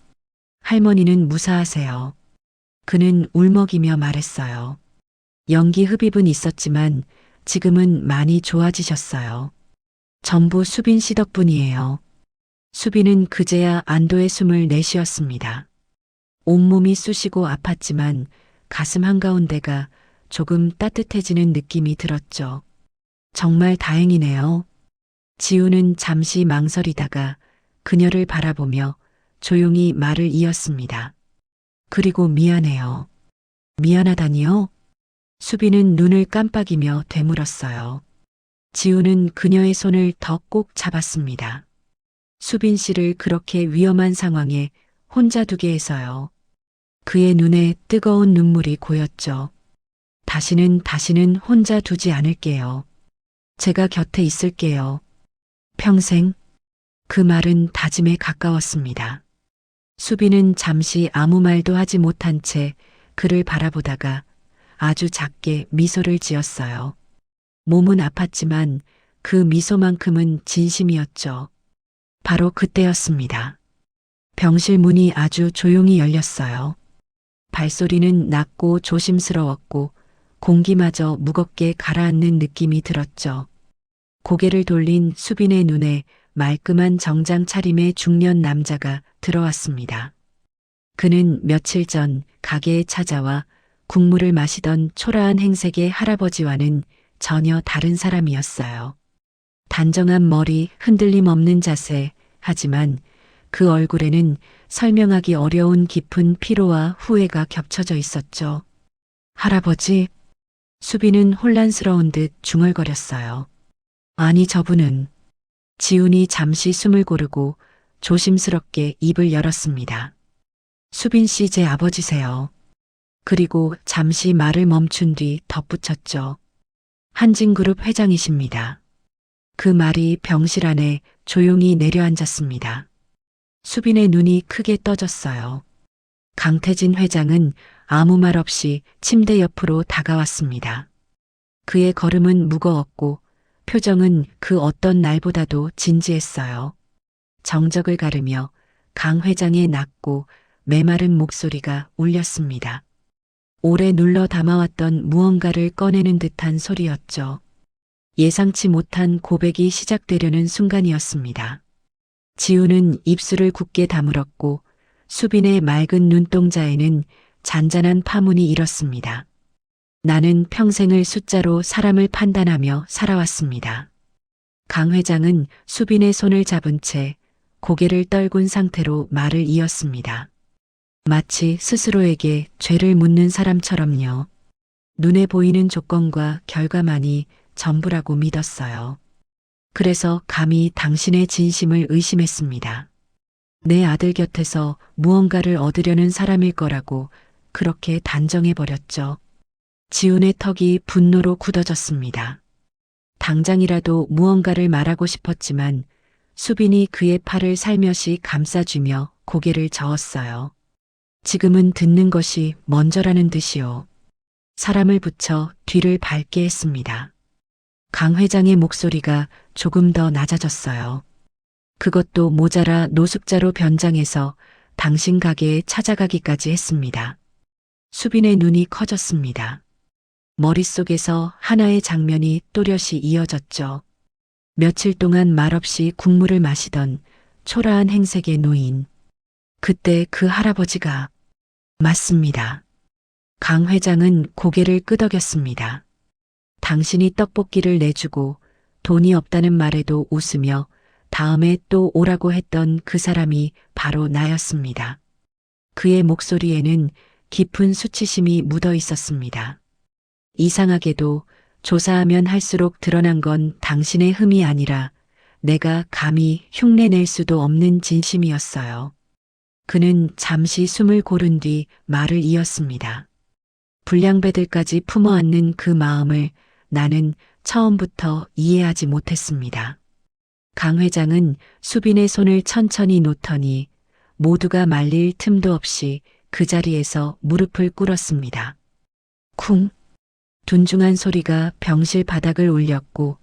할머니는 무사하세요. 그는 울먹이며 말했어요. 연기 흡입은 있었지만 지금은 많이 좋아지셨어요. 전부 수빈 씨 덕분이에요. 수빈은 그제야 안도의 숨을 내쉬었습니다. 온몸이 쑤시고 아팠지만 가슴 한가운데가 조금 따뜻해지는 느낌이 들었죠. 정말 다행이네요. 지우는 잠시 망설이다가 그녀를 바라보며 조용히 말을 이었습니다. 그리고 미안해요. 미안하다니요? 수빈은 눈을 깜빡이며 되물었어요. 지우는 그녀의 손을 더 꼭 잡았습니다. 수빈 씨를 그렇게 위험한 상황에 혼자 두게 해서요. 그의 눈에 뜨거운 눈물이 고였죠. 다시는 혼자 두지 않을게요. 제가 곁에 있을게요. 평생. 그 말은 다짐에 가까웠습니다. 수빈은 잠시 아무 말도 하지 못한 채 그를 바라보다가 아주 작게 미소를 지었어요. 몸은 아팠지만 그 미소만큼은 진심이었죠. 바로 그때였습니다. 병실 문이 아주 조용히 열렸어요. 발소리는 낮고 조심스러웠고 공기마저 무겁게 가라앉는 느낌이 들었죠. 고개를 돌린 수빈의 눈에 말끔한 정장 차림의 중년 남자가 들어왔습니다. 그는 며칠 전 가게에 찾아와 국물을 마시던 초라한 행색의 할아버지와는 전혀 다른 사람이었어요. 단정한 머리, 흔들림 없는 자세, 하지만 그 얼굴에는 설명하기 어려운 깊은 피로와 후회가 겹쳐져 있었죠. 할아버지, 수빈은 혼란스러운 듯 중얼거렸어요. 아니 저분은. 지훈이 잠시 숨을 고르고 조심스럽게 입을 열었습니다. 수빈 씨 제 아버지세요. 그리고 잠시 말을 멈춘 뒤 덧붙였죠. 한진그룹 회장이십니다. 그 말이 병실 안에 조용히 내려앉았습니다. 수빈의 눈이 크게 떠졌어요. 강태진 회장은 아무 말 없이 침대 옆으로 다가왔습니다. 그의 걸음은 무거웠고 표정은 그 어떤 날보다도 진지했어요. 정적을 가르며 강 회장의 낮고 메마른 목소리가 울렸습니다. 오래 눌러 담아왔던 무언가를 꺼내는 듯한 소리였죠. 예상치 못한 고백이 시작되려는 순간이었습니다. 지우는 입술을 굳게 다물었고 수빈의 맑은 눈동자에는 잔잔한 파문이 일었습니다. 나는 평생을 숫자로 사람을 판단하며 살아왔습니다. 강 회장은 수빈의 손을 잡은 채 고개를 떨군 상태로 말을 이었습니다. 마치 스스로에게 죄를 묻는 사람처럼요. 눈에 보이는 조건과 결과만이 전부라고 믿었어요. 그래서 감히 당신의 진심을 의심했습니다. 내 아들 곁에서 무언가를 얻으려는 사람일 거라고 그렇게 단정해버렸죠. 지훈의 턱이 분노로 굳어졌습니다. 당장이라도 무언가를 말하고 싶었지만 수빈이 그의 팔을 살며시 감싸주며 고개를 저었어요. 지금은 듣는 것이 먼저라는 듯이요. 사람을 붙여 뒤를 밟게 했습니다. 강 회장의 목소리가 조금 더 낮아졌어요. 그것도 모자라 노숙자로 변장해서 당신 가게에 찾아가기까지 했습니다. 수빈의 눈이 커졌습니다. 머릿속에서 하나의 장면이 또렷이 이어졌죠. 며칠 동안 말없이 국물을 마시던 초라한 행색의 노인. 그때 그 할아버지가 맞습니다. 강 회장은 고개를 끄덕였습니다. 당신이 떡볶이를 내주고 돈이 없다는 말에도 웃으며 다음에 또 오라고 했던 그 사람이 바로 나였습니다. 그의 목소리에는 깊은 수치심이 묻어 있었습니다. 이상하게도 조사하면 할수록 드러난 건 당신의 흠이 아니라 내가 감히 흉내낼 수도 없는 진심이었어요. 그는 잠시 숨을 고른 뒤 말을 이었습니다. 불량배들까지 품어안는 그 마음을 나는 처음부터 이해하지 못했습니다. 강 회장은 수빈의 손을 천천히 놓더니 모두가 말릴 틈도 없이 그 자리에서 무릎을 꿇었습니다. 쿵! 둔중한 소리가 병실 바닥을 울렸고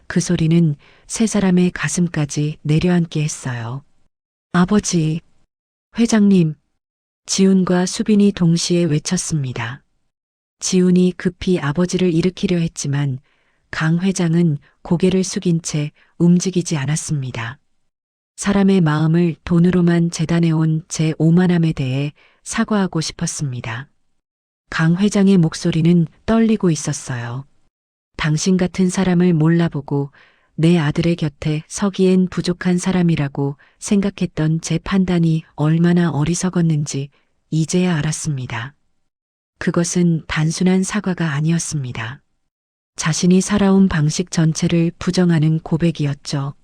그 소리는 세 사람의 가슴까지 내려앉게 했어요. 아버지, 회장님, 지훈과 수빈이 동시에 외쳤습니다. 지훈이 급히 아버지를 일으키려 했지만 강 회장은 고개를 숙인 채 움직이지 않았습니다. 사람의 마음을 돈으로만 재단해온 제 오만함에 대해 사과하고 싶었습니다. 강 회장의 목소리는 떨리고 있었어요. 당신 같은 사람을 몰라보고 내 아들의 곁에 서기엔 부족한 사람이라고 생각했던 제 판단이 얼마나 어리석었는지 이제야 알았습니다. 그것은 단순한 사과가 아니었습니다. 자신이 살아온 방식 전체를 부정하는 고백이었죠.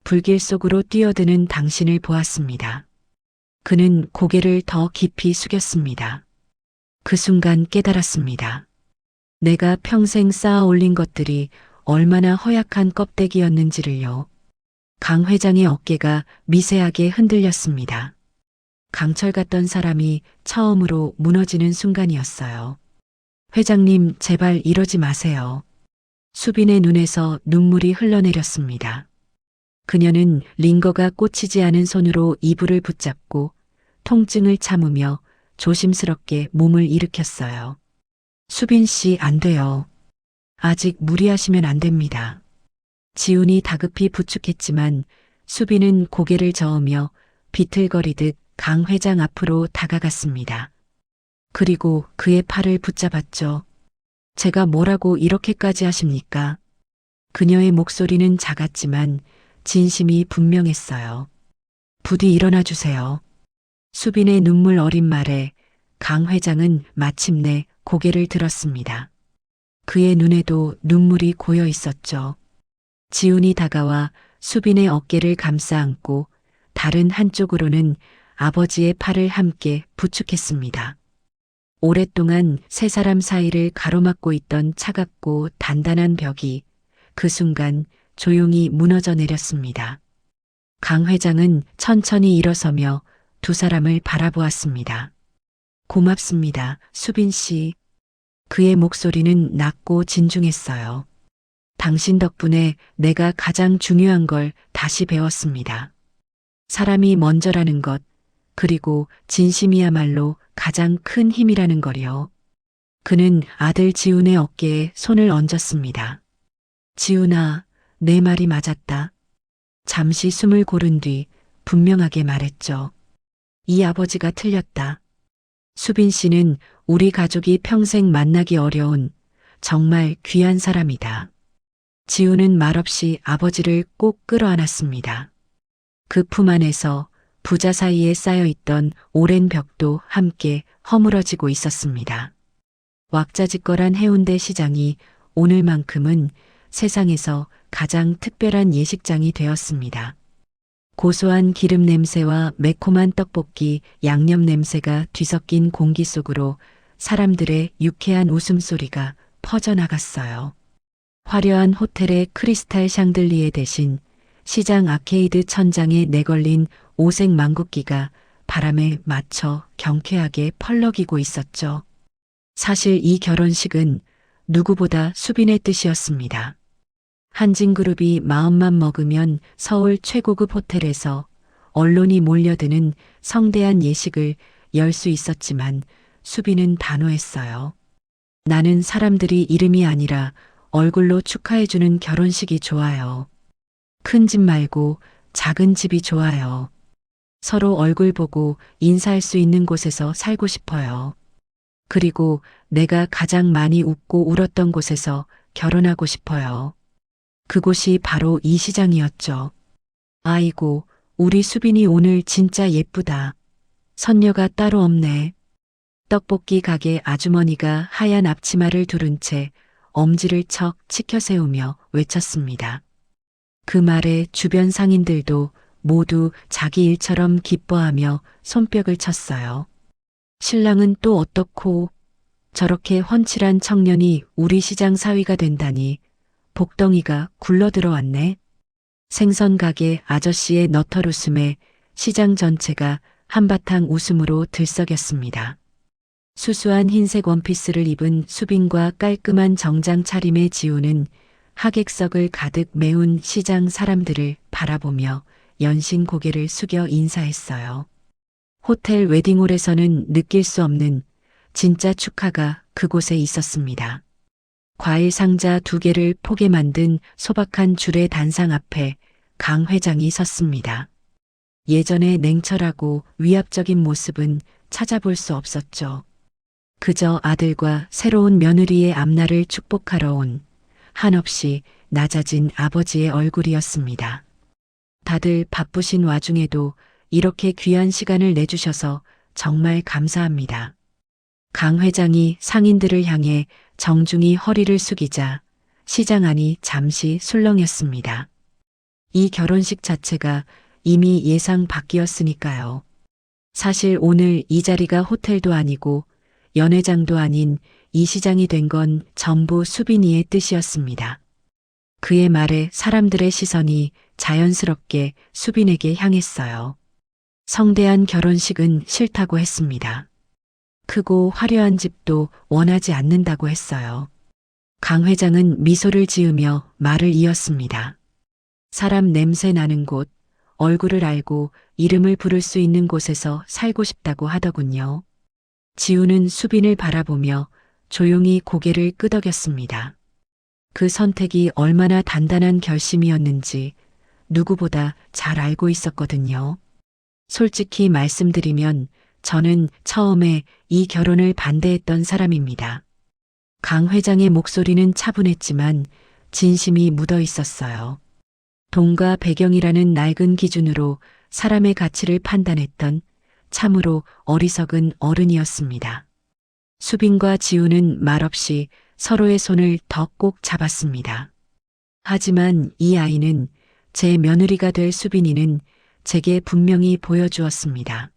불길 속으로 뛰어드는 당신을 보았습니다. 그는 고개를 더 깊이 숙였습니다. 그 순간 깨달았습니다. 내가 평생 쌓아 올린 것들이 얼마나 허약한 껍데기였는지를요. 강 회장의 어깨가 미세하게 흔들렸습니다. 강철 같던 사람이 처음으로 무너지는 순간이었어요. 회장님, 제발 이러지 마세요. 수빈의 눈에서 눈물이 흘러내렸습니다. 그녀는 링거가 꽂히지 않은 손으로 이불을 붙잡고 통증을 참으며 조심스럽게 몸을 일으켰어요. 수빈 씨, 안 돼요. 아직 무리하시면 안 됩니다. 지훈이 다급히 부축했지만 수빈은 고개를 저으며 비틀거리듯 강 회장 앞으로 다가갔습니다. 그리고 그의 팔을 붙잡았죠. 제가 뭐라고 이렇게까지 하십니까? 그녀의 목소리는 작았지만 진심이 분명했어요. 부디 일어나 주세요. 수빈의 눈물 어린 말에 강 회장은 마침내 고개를 들었습니다. 그의 눈에도 눈물이 고여 있었죠. 지훈이 다가와 수빈의 어깨를 감싸 안고 다른 한쪽으로는 아버지의 팔을 함께 부축했습니다. 오랫동안 세 사람 사이를 가로막고 있던 차갑고 단단한 벽이 그 순간 조용히 무너져 내렸습니다. 강 회장은 천천히 일어서며 두 사람을 바라보았습니다. 고맙습니다, 수빈 씨. 그의 목소리는 낮고 진중했어요. 당신 덕분에 내가 가장 중요한 걸 다시 배웠습니다. 사람이 먼저라는 것, 그리고 진심이야말로 가장 큰 힘이라는 걸요. 그는 아들 지훈의 어깨에 손을 얹었습니다. 지훈아, 내 말이 맞았다. 잠시 숨을 고른 뒤 분명하게 말했죠. 이 아버지가 틀렸다. 수빈 씨는 우리 가족이 평생 만나기 어려운 정말 귀한 사람이다. 지훈은 말없이 아버지를 꼭 끌어안았습니다. 그 품 안에서 부자 사이에 쌓여있던 오랜 벽도 함께 허물어지고 있었습니다. 왁자지껄한 해운대 시장이 오늘만큼은 세상에서 가장 특별한 예식장이 되었습니다. 고소한 기름 냄새와 매콤한 떡볶이, 양념 냄새가 뒤섞인 공기 속으로 사람들의 유쾌한 웃음소리가 퍼져나갔어요. 화려한 호텔의 크리스탈 샹들리에 대신 시장 아케이드 천장에 내걸린 오색 망국기가 바람에 맞춰 경쾌하게 펄럭이고 있었죠. 사실 이 결혼식은 누구보다 수빈의 뜻이었습니다. 한진그룹이 마음만 먹으면 서울 최고급 호텔에서 언론이 몰려드는 성대한 예식을 열 수 있었지만 수빈은 단호했어요. 나는 사람들이 이름이 아니라 얼굴로 축하해주는 결혼식이 좋아요. 큰 집 말고 작은 집이 좋아요. 서로 얼굴 보고 인사할 수 있는 곳에서 살고 싶어요. 그리고 내가 가장 많이 웃고 울었던 곳에서 결혼하고 싶어요. 그곳이 바로 이 시장이었죠. 아이고, 우리 수빈이 오늘 진짜 예쁘다. 선녀가 따로 없네. 떡볶이 가게 아주머니가 하얀 앞치마를 두른 채 엄지를 척 치켜 세우며 외쳤습니다. 그 말에 주변 상인들도 모두 자기 일처럼 기뻐하며 손뼉을 쳤어요. 신랑은 또 어떻고 저렇게 훤칠한 청년이 우리 시장 사위가 된다니 복덩이가 굴러들어왔네. 생선 가게 아저씨의 너털 웃음에 시장 전체가 한바탕 웃음으로 들썩였습니다. 수수한 흰색 원피스를 입은 수빈과 깔끔한 정장 차림의 지우는 하객석을 가득 메운 시장 사람들을 바라보며 연신 고개를 숙여 인사했어요. 호텔 웨딩홀에서는 느낄 수 없는 진짜 축하가 그곳에 있었습니다. 과일 상자 2개를 포개 만든 소박한 줄의 단상 앞에 강 회장이 섰습니다. 예전의 냉철하고 위압적인 모습은 찾아볼 수 없었죠. 그저 아들과 새로운 며느리의 앞날을 축복하러 온 한없이 낮아진 아버지의 얼굴이었습니다. 다들 바쁘신 와중에도 이렇게 귀한 시간을 내주셔서 정말 감사합니다. 강 회장이 상인들을 향해 정중히 허리를 숙이자 시장 안이 잠시 술렁였습니다. 이 결혼식 자체가 이미 예상 밖이었으니까요. 사실 오늘 이 자리가 호텔도 아니고 연회장도 아닌 이 시장이 된 건 전부 수빈이의 뜻이었습니다. 그의 말에 사람들의 시선이 자연스럽게 수빈에게 향했어요. 성대한 결혼식은 싫다고 했습니다. 크고 화려한 집도 원하지 않는다고 했어요. 강 회장은 미소를 지으며 말을 이었습니다. 사람 냄새 나는 곳, 얼굴을 알고 이름을 부를 수 있는 곳에서 살고 싶다고 하더군요. 지우는 수빈을 바라보며 조용히 고개를 끄덕였습니다. 그 선택이 얼마나 단단한 결심이었는지 누구보다 잘 알고 있었거든요. 솔직히 말씀드리면 저는 처음에 이 결혼을 반대했던 사람입니다. 강 회장의 목소리는 차분했지만 진심이 묻어 있었어요. 돈과 배경이라는 낡은 기준으로 사람의 가치를 판단했던 참으로 어리석은 어른이었습니다. 수빈과 지우는 말없이 서로의 손을 더 꼭 잡았습니다. 하지만 이 아이는 제 며느리가 될 수빈이는 제게 분명히 보여주었습니다.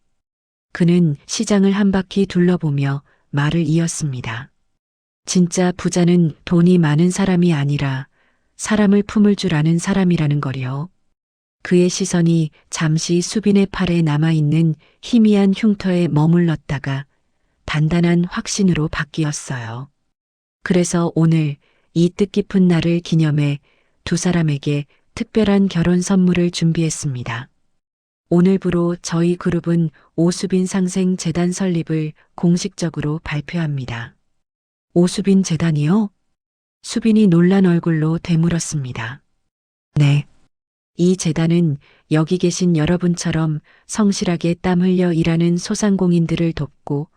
그는 시장을 한 바퀴 둘러보며 말을 이었습니다. 진짜 부자는 돈이 많은 사람이 아니라 사람을 품을 줄 아는 사람이라는 거요. 그의 시선이 잠시 수빈의 팔에 남아있는 희미한 흉터에 머물렀다가 단단한 확신으로 바뀌었어요. 그래서 오늘 이 뜻깊은 날을 기념해 두 사람에게 특별한 결혼 선물을 준비했습니다. 오늘부로 저희 그룹은 오수빈 상생 재단 설립을 공식적으로 발표합니다. 오수빈 재단이요? 수빈이 놀란 얼굴로 되물었습니다. 네. 이 재단은 여기 계신 여러분처럼 성실하게 땀 흘려 일하는 소상공인들을 돕고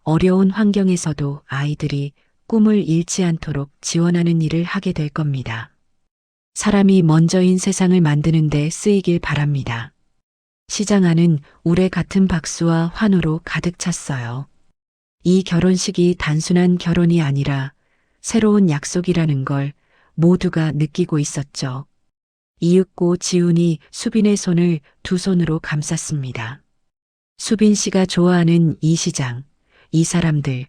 어려운 환경에서도 아이들이 꿈을 잃지 않도록 지원하는 일을 하게 될 겁니다. 사람이 먼저인 세상을 만드는 데 쓰이길 바랍니다. 시장 안은 우레 같은 박수와 환호로 가득 찼어요. 이 결혼식이 단순한 결혼이 아니라 새로운 약속이라는 걸 모두가 느끼고 있었죠. 이윽고 지훈이 수빈의 손을 두 손으로 감쌌습니다. 수빈 씨가 좋아하는 이 시장, 이 사람들,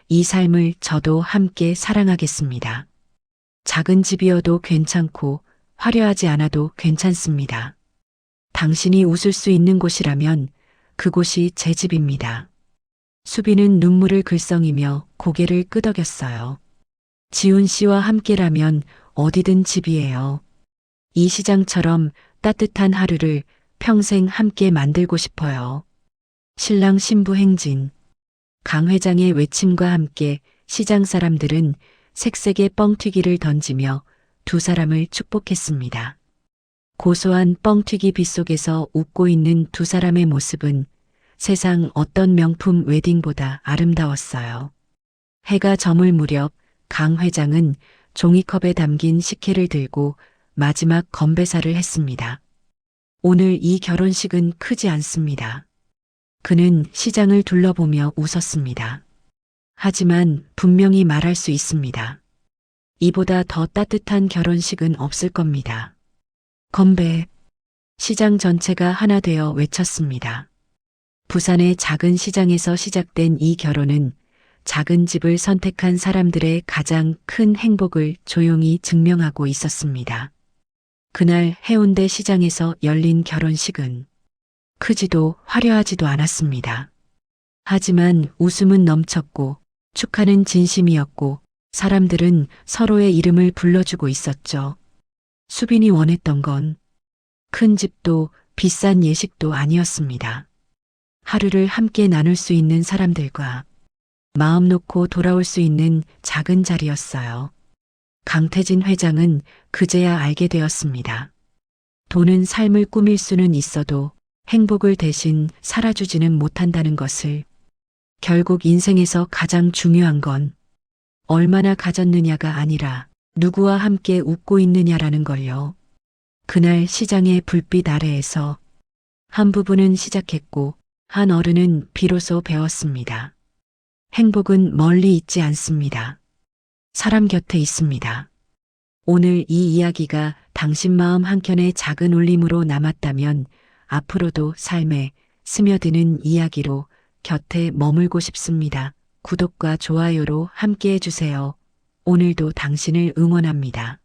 이 삶을 저도 함께 사랑하겠습니다. 작은 집이어도 괜찮고 화려하지 않아도 괜찮습니다. 당신이 웃을 수 있는 곳이라면 그곳이 제 집입니다. 수빈은 눈물을 글썽이며 고개를 끄덕였어요. 지훈 씨와 함께라면 어디든 집이에요. 이 시장처럼 따뜻한 하루를 평생 함께 만들고 싶어요. 신랑 신부 행진. 강 회장의 외침과 함께 시장 사람들은 색색의 뻥튀기를 던지며 두 사람을 축복했습니다. 고소한 뻥튀기 빛 속에서 웃고 있는 두 사람의 모습은 세상 어떤 명품 웨딩보다 아름다웠어요. 해가 저물 무렵 강 회장은 종이컵에 담긴 식혜를 들고 마지막 건배사를 했습니다. 오늘 이 결혼식은 크지 않습니다. 그는 시장을 둘러보며 웃었습니다. 하지만 분명히 말할 수 있습니다. 이보다 더 따뜻한 결혼식은 없을 겁니다. 건배. 시장 전체가 하나 되어 외쳤습니다. 부산의 작은 시장에서 시작된 이 결혼은 작은 집을 선택한 사람들의 가장 큰 행복을 조용히 증명하고 있었습니다. 그날 해운대 시장에서 열린 결혼식은 크지도 화려하지도 않았습니다. 하지만 웃음은 넘쳤고 축하는 진심이었고 사람들은 서로의 이름을 불러주고 있었죠. 수빈이 원했던 건 큰 집도 비싼 예식도 아니었습니다. 하루를 함께 나눌 수 있는 사람들과 마음 놓고 돌아올 수 있는 작은 자리였어요. 강태진 회장은 그제야 알게 되었습니다. 돈은 삶을 꾸밀 수는 있어도 행복을 대신 살아주지는 못한다는 것을. 결국 인생에서 가장 중요한 건 얼마나 가졌느냐가 아니라 누구와 함께 웃고 있느냐라는 걸요. 그날 시장의 불빛 아래에서 한 부부는 시작했고 한 어른은 비로소 배웠습니다. 행복은 멀리 있지 않습니다. 사람 곁에 있습니다. 오늘 이 이야기가 당신 마음 한켠의 작은 울림으로 남았다면 앞으로도 삶에 스며드는 이야기로 곁에 머물고 싶습니다. 구독과 좋아요로 함께 해주세요. 오늘도 당신을 응원합니다.